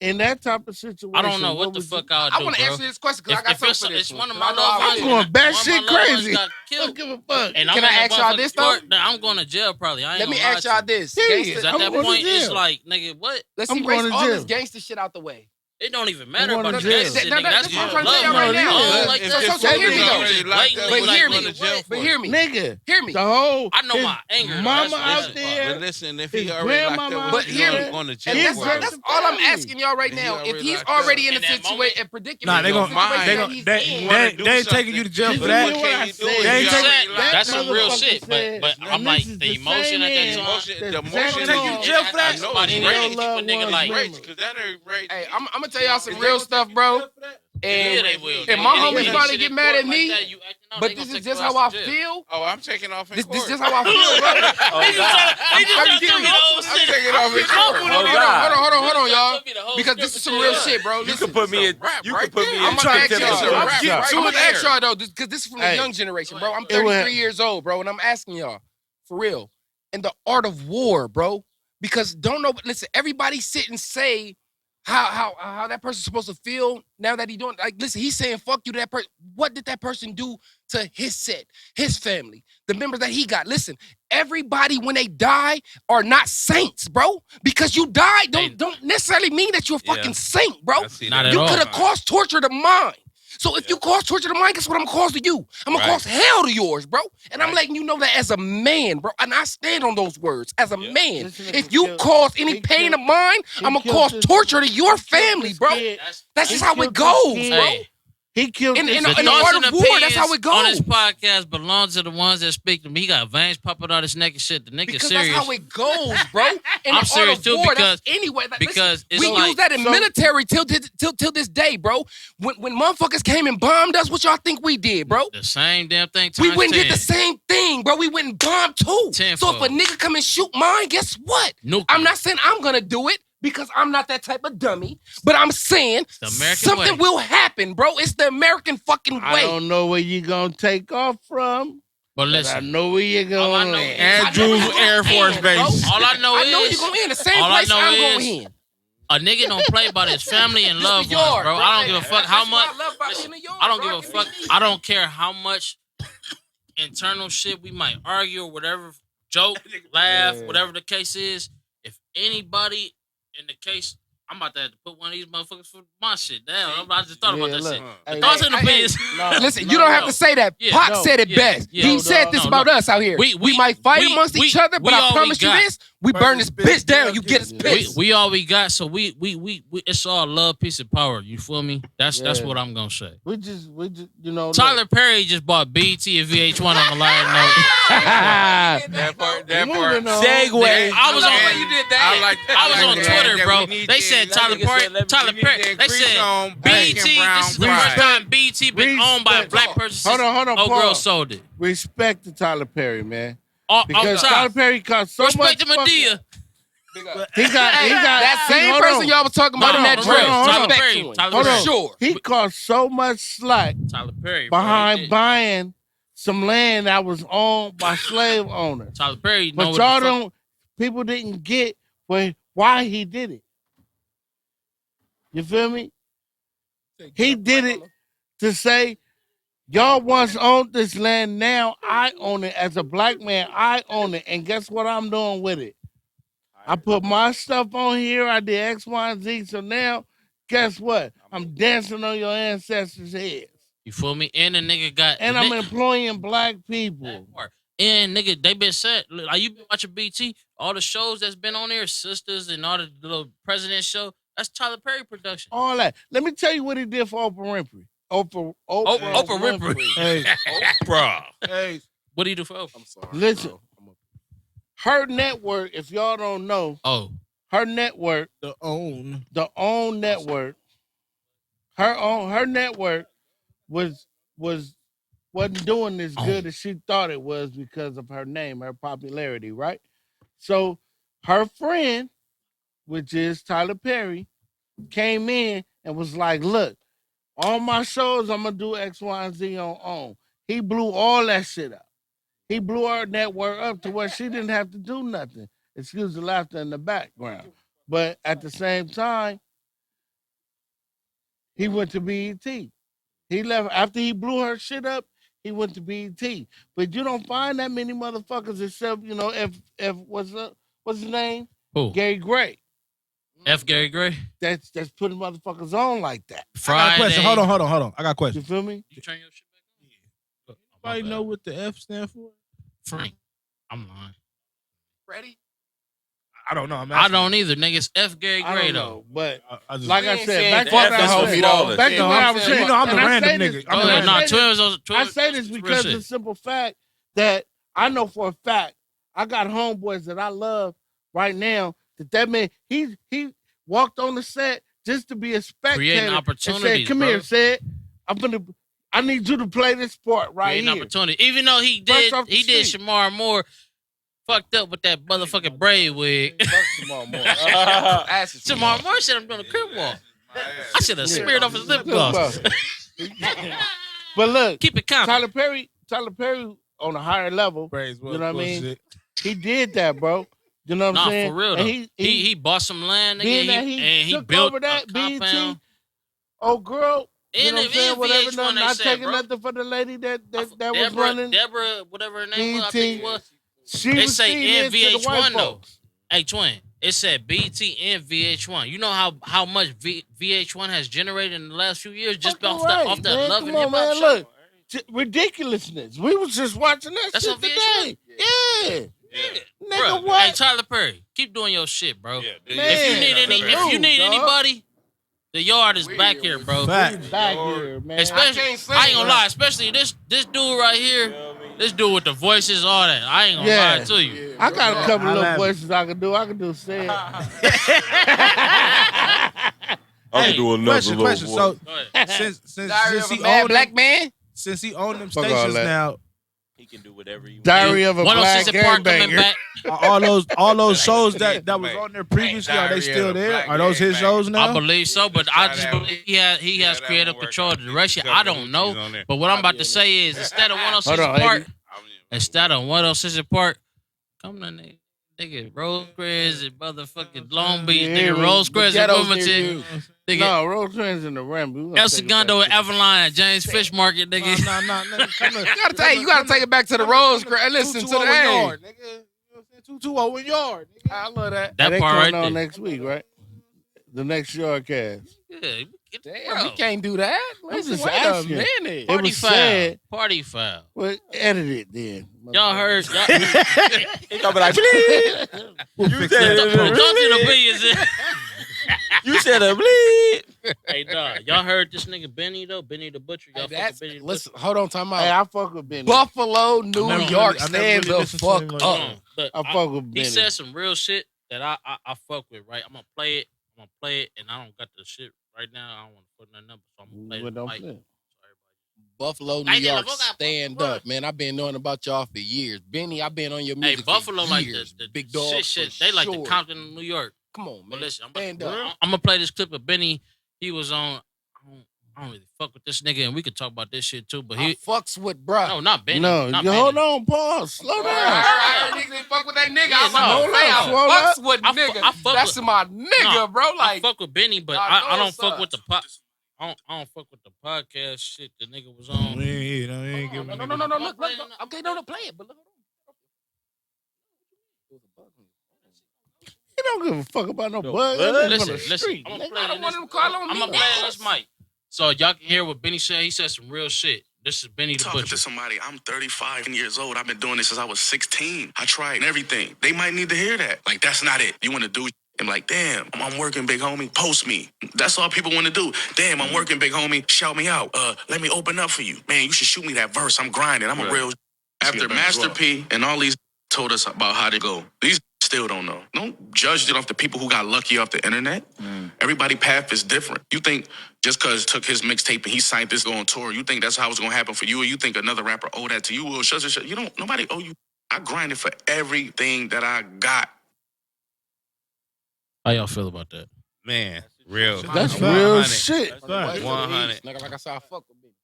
In that type of situation, I don't know what the would you- fuck I'll do, I want to bro. answer this question because I got If something it's, for this it's one. one of 'cause my I know I loved will. ones. I'm going one of batshit my loved ones crazy. got Don't killed. give a fuck. And I'm Can I in the ask y'all motherfucking this, though? court. Nah, I'm going to jail probably. I ain't Let me gonna lie ask to y'all you. this. Yeah, Gangsta- Because at I'm that going to point, it's jail. like, nigga, what? Let's I'm erase going to all jail. this gangster shit out the way. It don't even matter going about to the jail. gangster shit, That- nigga. that's That's what I'm what trying to tell love you right right now. now. Yeah. Like If that. so here we go. Just But blatantly hear like, me. nigga, But hear me. Nigga, Hear me. the whole I know his my anger. though. mama That's out the there. But listen, if His he already locked grandmama up But with you, hear he's me. going to jail And His for it. that's all I'm family. asking y'all right He now. If already he's locked already up. in In a that situation, moment- a predicament, Nah, they situation gonna that he's in, they ain't taking you to jail for that. You know what I He said? They ain't That- taking- that's some real motherfucker shit. said, But I'm and like this is the the emotion same at that man time. Emotion, that's the emotion jacking take you off to jail for that? I know Somebody it's in ready your to rage. keep a loved nigga one's like. memory. Because that ain't rage. Hey, I'm gonna tell y'all some real stuff, bro. Yeah, And they will. and my Any homies shit about to in get mad court at like me, that, you acting out, but they this gonna is take just your how ass I to jail. feel. Oh, I'm taking off in This court. just how I feel, bro. He just told me the whole I'm shit. taking off in court. Hold on, y'all. Told me the whole Because this is some script real and shit, bro. You Listen, can put me in. rap You right can put me there. in I'm gonna ask contempt of y'all. rap shop. I'm gonna ask y'all though, because this is from the Hey. young generation, bro. I'm It was- 33 years old, bro, and I'm asking y'all for real. In the art of war, bro, because don't know. Listen, everybody sit and say how that person's supposed to feel now that he doing. Like, listen, he's saying fuck you to that person. What did that person do to his set, his family, the members that he got? Listen, everybody when they die are not saints, bro. Because you died don't necessarily mean that you're a fucking saint, bro. I see Not that at You all. could have caused torture to mine. So if you cause torture to mine, guess what I'm gonna cause to you? I'm gonna Right. cause hell to yours, bro. And I'm Right. letting you know that as a man, bro. And I stand on those words as a man. This nigga If you killed- cause any he pain killed- of mine, he I'm gonna killed cause this- torture to your he killed family, this bro. kid. That's He just how it killed this goes, kid. bro. Hey, He killed In this the the kid. art thoughts of and war, that's how it opinions on this goes. podcast belong to the ones that speak to me. He got veins popping out his neck and shit. The nigga Because serious. that's how it goes, bro. In I'm the serious art of too, war, because- that's anyway. Like, because listen, it's we like- use that in so- military till this day, bro. When motherfuckers came and bombed us, what y'all think we did, bro? The same damn thing. We times went and 10. did the same thing, bro. We went and bombed too. So if Tenfold. a nigga come and shoot mine, guess what? Nuclear. I'm not saying I'm gonna do it because I'm not that type of dummy, but I'm saying the American something way. will happen, bro. It's the American fucking I way. don't know where you gonna take off from, But but I listen, know where you're all I going. know land. is- Andrews Air Force Base. all I know I know is you're gonna in the same all I place know I'm is- going in. a nigga don't play about his family and loved This ones, the yard, bro. I don't give a Hey, fuck how that's what much. I love about listen, being in the yard, I don't bro. give a fuck. I don't care how much internal shit we might argue or whatever, joke, laugh, whatever the case is. If anybody in the case, I'm about to have to put one of these motherfuckers for my shit down. I just thought about Yeah, that look. shit. Hey, Thoughts hey, and hey, opinions. No, Listen, no, you don't have no. to say that. Yeah, Pac no, said it yeah, best. yeah. He No, said dog. this No, about no. us out here. We might fight amongst each other, but we I all we promise you got. this: we burn this bitch down. You get us Yeah. pissed. We all we got, so we it's all love, peace, and power. You feel me? That's Yeah. what I'm gonna say. we just, you know. Tyler Perry just bought BET and VH1 on the line note. That part. Moving on. Segue. I was on. you did that. I like that. I was on like that. Twitter, That bro. we need They to- said that Tyler nigga Perry. said, let me- Tyler we need to Perry. They increase said on BET. black and brown This is the pride. first time BET been owned by a Respect. black person. Hold on, hold on, Oh, girl pause. sold it. Respect to Tyler Perry, man, Off because top. Tyler Perry caused so much. Respect to Medea. He got That same hold person on. y'all was talking about in that Hold hold dress. on, hold on. Respect Tyler to Perry. him. Tyler Hold Perry. on. Sure. He caused so much slack Tyler Perry. bro, he behind did. buying some land that was owned by slave owners. Tyler Perry. know But what y'all the fuck- don't. People didn't get why he did it. You feel me? He did it to say, y'all once owned this land. Now I own it as a black man. I own it, and guess what I'm doing with it? I put my stuff on here. I did X, Y, and Z. So now, guess what? I'm dancing on your ancestors' heads, You feel me? And the nigga got. and I'm employing black people. That part. And nigga, they been set. Like you been watching BT, all the shows that's been on there, Sisters and all the little president show. That's Tyler Perry production. All that. Let me tell you what he did for Oprah Winfrey. Oprah Winfrey. Hey, Bruh. hey, What do you do for Oprah? I'm sorry. Listen, her network, if y'all don't know, Oh, her network, the own. the own network, her network wasn't doing as good as she thought it was because of her name, her popularity, right? So her friend, which is Tyler Perry, came in and was like, look, all my shows, I'm gonna do X, Y, and Z on OWN. He blew all that shit up. He blew her network up to where she didn't have to do nothing. Excuse the laughter in the background. But at the same time, he went to BET. He left after he blew her shit up. He went to BET. But you don't find that many motherfuckers except, if what's his name? who? Gary Gray. F. Gary Gray. that's putting motherfuckers on like that. Friday. I got a question. Hold on. I got a question. You feel me? You turn your shit back on? Anybody know what the F stand for? Frank. I'm lying. Ready? I don't know. I don't either, nigga. It's F. Gary I Gray, don't though. know, but I just, like I We ain't said, saying back to fuck what the I homie, said. though. Back to what I was saying. You know, I'm the And I random say this- nigga. Oh, I'm yeah, the nah, random. 12 I say this because of the simple fact that I know for a fact I got homeboys that I love right now. That man he walked on the set just to be a spectator. Creating and opportunities, said, "Come bro. here," said, I need you to play this sport right Creating here. opportunity. Even though he Fresh did off the street. Shamar Moore fucked up with that motherfucking braid wig. Fuck Jamal Moore. Ask his Shamar Moore said I'm doing a crib walk. I should have smeared off his lip gloss. But look, Keep it calm. Tyler Perry on a higher level. Praise You know what I mean? bullshit. He did that, bro. You know what Nah, I'm saying? for real though. And He bought some land, nigga, being that and he he took built over that a compound. BET. Oh, girl. You And know what I'm saying? Whatever. VH1 they Not said, taking bro. nothing for the lady that was Deborah, running. Deborah, whatever her name was, I think it was. She They was say feeding in into the white VH1 though. folks. Hey, twin. It said BT and VH1. You know how much VH1 has generated in the last few years just Fucking off right, that man. Love Come and on, Hip Hop man. show. Look, ridiculousness. We was just watching that That's shit on today. Yeah. Nigga, Bro, what? hey, Tyler Perry, keep doing your shit, bro. Yeah, If you need anybody, the yard is back here, bro. Fact. Back here, man. Especially, I can't sing, I ain't gonna bro. lie, especially this dude right here, this dude with the voices, all that. I ain't gonna lie to you. I got a couple I little laugh. voices I can do. I can do Sid. I can do another Question. little So voice. Go ahead. since Diary of he a Mad owned Black them, Man. since he owned them Fuck all stations that. now, He can do whatever he Diary of a Black 106 Park coming Gangbanger. back. all those shows that was on there previously, are they still there? Are those his shows now? I believe so, but I just that believe he has that creative won't work control out. of the direction. Couple I don't know, Gucci's on there. but what I'm about to say is instead of 106 Hold on, Park, Eddie. instead of 106 Park, come to nigga Rosecrans and motherfucking Long Beach, Yeah, nigga we- Rosecrans the and ghettos Wilmington, nigga No, Rosecrans in the Ram. El Segundo and Everline, James Fish Market, nigga. No. You gotta take it back to the Rose. Listen to the yard, hey. nigga. 220 yard. Nigga. I love that. That They part right coming on there. next week, right? The next YARDcast. Yeah, Damn, bro. we can't do that. Listen, just wait asking. a minute. It Party was foul. said. Party foul. Well, edit it then. Y'all heard? He gonna be like, please. You said Don't do the billions. you said a bleed. Hey, dog. Y'all heard this nigga Benny though? Benny the Butcher. Y'all fuck with Benny the Listen, hold on, time Hey, out. I fuck with Benny. Buffalo, New never York, really- I never stand really the listened to him fuck like up. Butcher? Look, I fuck with he Benny. said some real shit that I fuck with, right? I'm gonna play it, and I don't got the shit right now. I don't want to put nothing up, so I'm gonna play But it. don't Mic. flip. Buffalo, New I did a York, book out stand Buffalo. up, man. I've been knowing about y'all for years. Benny, I've been on your Hey, music Buffalo for like years. the Big dog, shit. for They like the sure. Compton, New York. Come on, But man. listen, Stand up. I'm gonna play this clip of Benny. He was on. I don't really fuck with this nigga, and we could talk about this shit too. But I he, fucks with bruh. no, not Benny. No, not you Benny. hold on, pause, slow down. I heard niggas fuck with that nigga. Yeah, I'm no, like, hold hey, on, swallow I fucks with I fu- nigga. I fuck That's with- my nigga, No, bro. I Like, fuck with Benny, but I know I don't it's fuck us. with the I don't fuck with the podcast shit the nigga was on. We ain't giving no, niggas- look. Okay, no, play it, but look. You don't give a fuck about no bug. bug? That nigga on the Listen, street, I'm nigga. gonna I don't want him to call on I'm me. gonna play this mic, so y'all can hear what Benny said. He said some real shit. This is Benny the Talking Butcher. to somebody, I'm 35 years old. I've been doing this since I was 16. I tried everything. They might need to hear that. Like, that's not it. You want to do I'm like, damn, I'm working, big homie. Post me. That's all people want to do. Damn, I'm working, big homie. Shout me out. Let me open up for you. Man, you should shoot me that verse. I'm grinding. I'm a real. After Master P and all these told us about how to go, these still don't know. Don't judge it off the people who got lucky off the internet. Everybody's path is different. You think just because took his mixtape and he signed this go on tour, you think that's how it's going to happen for you, or you think another rapper owe that to you? Well, shut. You don't, nobody owe you. I grinded for everything that I got. How y'all feel about that? Man, real. That's Fact. real 100. shit. Fact. 100. Nigga, like I said, I fuck with Benny.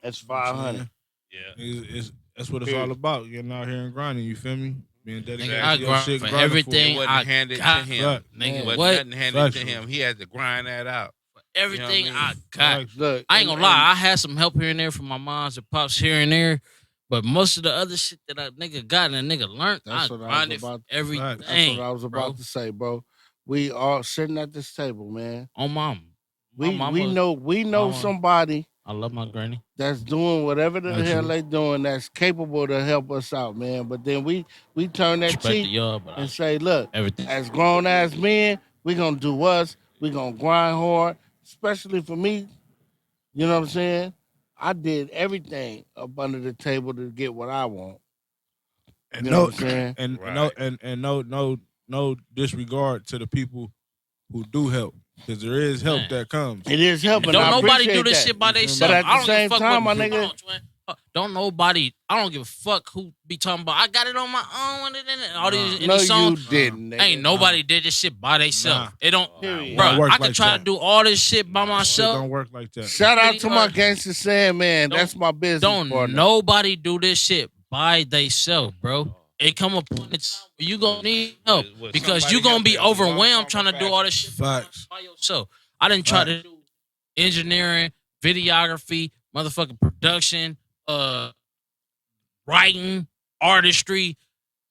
That's 500. Yeah. That's what it's all about. Getting out here and grinding. You feel me? Being dedicated I to your grind shit. for grinding everything. It wasn't I handed got- to him. Fact. Nigga, It wasn't what? nothing handed to Factual. him. He had to grind that out. Everything You know what I I mean? got. Facts. Look, I ain't gonna lie. I had some help here and there from my moms and pops here and there, but most of the other shit that a nigga got and a nigga learned, That's I what I was grinded for about- everything. That's That's what I was about bro. to say, bro. We all sitting at this table, man. On mama. We mama- we know mama- somebody I love my granny. that's doing whatever the That's hell true. they doing that's capable to help us out, man. But then we turn that Respect to cheek y'all, but and say, look, everything. as grown ass men, we gonna do us. We gonna grind hard, especially for me. You know what I'm saying? I did everything up under the table to get what I want. And You know no, what I'm saying? and Right. no disregard to the people who do help, because there is help Man. that comes. It is helping. Don't I nobody appreciate do this that. shit by But themselves. at the I don't same give a fuck time, what my nigga- hold on, twin. Don't nobody. I don't give a fuck who be talking about. I got it on my own and all these No, any songs. you didn't. Nigga. Ain't nobody did this shit by themselves. Nah. It don't, Period. bro. Don't work I can like try that. to do all this shit by Shit myself. don't work like that. Shout out to my Pretty gangster saying, man. Don't- That's my business Don't partner. nobody do this shit by themselves, bro. It come up when it's you gonna need help With because somebody you gonna be helping in one overwhelmed form trying or to do all this shit Facts. by yourself. I didn't try to do engineering, videography, motherfucking production, writing, artistry.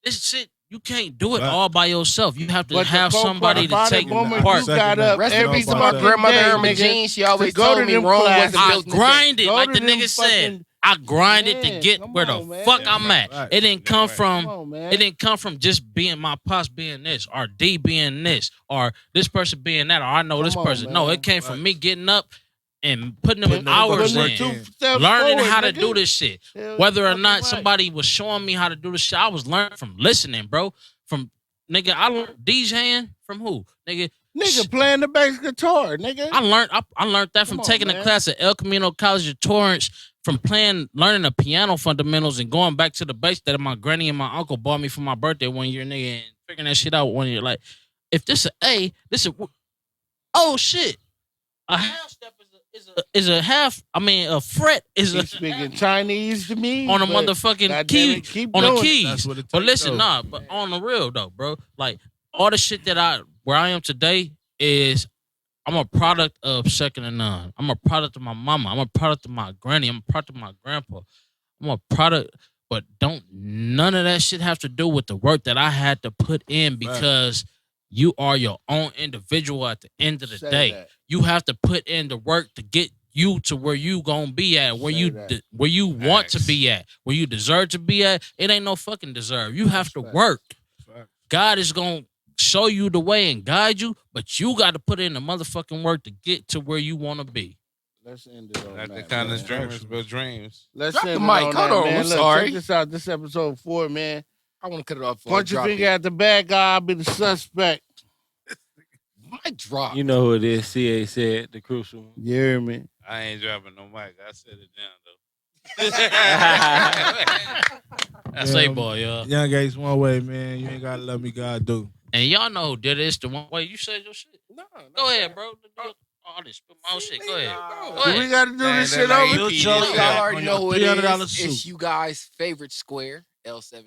This shit you can't do it Right. all by yourself. You have to But the have cold somebody part to about take it, woman, part. you got up Rest in every peace to my fucking grandmother, day, Irma nigga, Jean. She always to go told to me them Rome classes. wasn't I built in a day. grinded, Go like to the them nigga said. fucking- I grinded to Man, get come where the on, man. fuck I'm at. Right. It didn't come from. Come on, man. It didn't come from just being my pops being this, or D being this, or this person being that, or I know Come this on, person. No, man. it came from Right. me getting up and putting them Putting them hours fucking in, work in. steps learning forward, how to nigga. do this shit. Hell, Whether or fucking not right. somebody was showing me how to do this shit, I was learning from listening, bro. From nigga, I learned DJing from who? Nigga playing the bass guitar, nigga. I learned that from Come on, taking a man. class at El Camino College of Torrance, from learning the piano fundamentals and going back to the bass that my granny and my uncle bought me for my birthday one year, nigga, and figuring that shit out one year. Like, if this a A, this is oh shit. A half step is a half. I mean, a fret is He's speaking Chinese to me on a but motherfucking goddamn key it, keep on the doing it. keys. That's what it But takes, listen, though. nah, but on the real though, bro. Like all the shit that where I am today is I'm a product of second to none. I'm a product of my mama. I'm a product of my granny. I'm a product of my grandpa. I'm a product, but don't none of that shit have to do with the work that I had to put in because you are your own individual at the end of the Say day. that. You have to put in the work to get you to where you gonna be at, where Say you that. where you want to Facts. be at, where you deserve to be at. It ain't no fucking deserve. You have to Facts. work. Facts. God is gonna show you the way and guide you, but you got to put in the motherfucking work to get to where you want to be. Let's end it on Like the that, kind man. of dreamers build dreams. Let's Drop end the it mic. on Hold that, on, man. I'm Look, sorry. check this out. This episode 4, man. I want to cut it off. before I Point your drop finger it. at the bad guy. I'll be the suspect. Mic drop. You know who it is. CA said the crucial one. You hear me? I ain't dropping no mic. I set it down though. That's Yeah, a boy, y'all. Young Gates one way, man. You ain't gotta love me, God do. And y'all know who did this the one way. You said your shit. No, Go ahead, bro. Oh, this spit my own shit. Go ahead. Go Do we ahead. got to do Man, this that shit like over? EP Y'all this already know who it $300 is. suit. It's you guys' favorite square, L7H.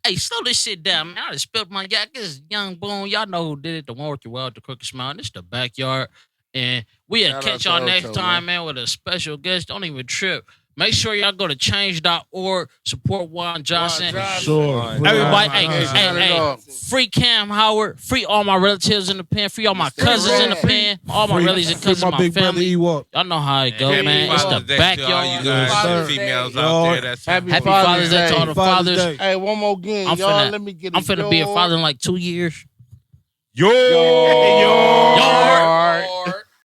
Hey, slow this shit down, man. I just spilled my yak. This is Young Boom. Y'all know who did it. The one with the world, the crooked smile. This the backyard. And we'll Shout out catch to y'all Ocho, next time, man, with a special guest. Don't even trip. Make sure y'all go to change.org. Support Juan Johnson. Sure. Everybody, Hey, hey, shout it hey, off. free Cam Howard, free all my relatives in the pen, free all my Mr. cousins in the Red. pen, all my relatives and cousins, my my big brother family. Ewok. Y'all know how it go, Happy man. It's the Father's Day to all you backyard. guys, Father's Day. females Lord. out there. That's Happy Happy Father's Father's Day to all the Father's fathers. Day. Hey, one more game, I'm y'all. finna- Let me get I'm finna be a yard. father in like 2 years. Yo. Yard. Yard.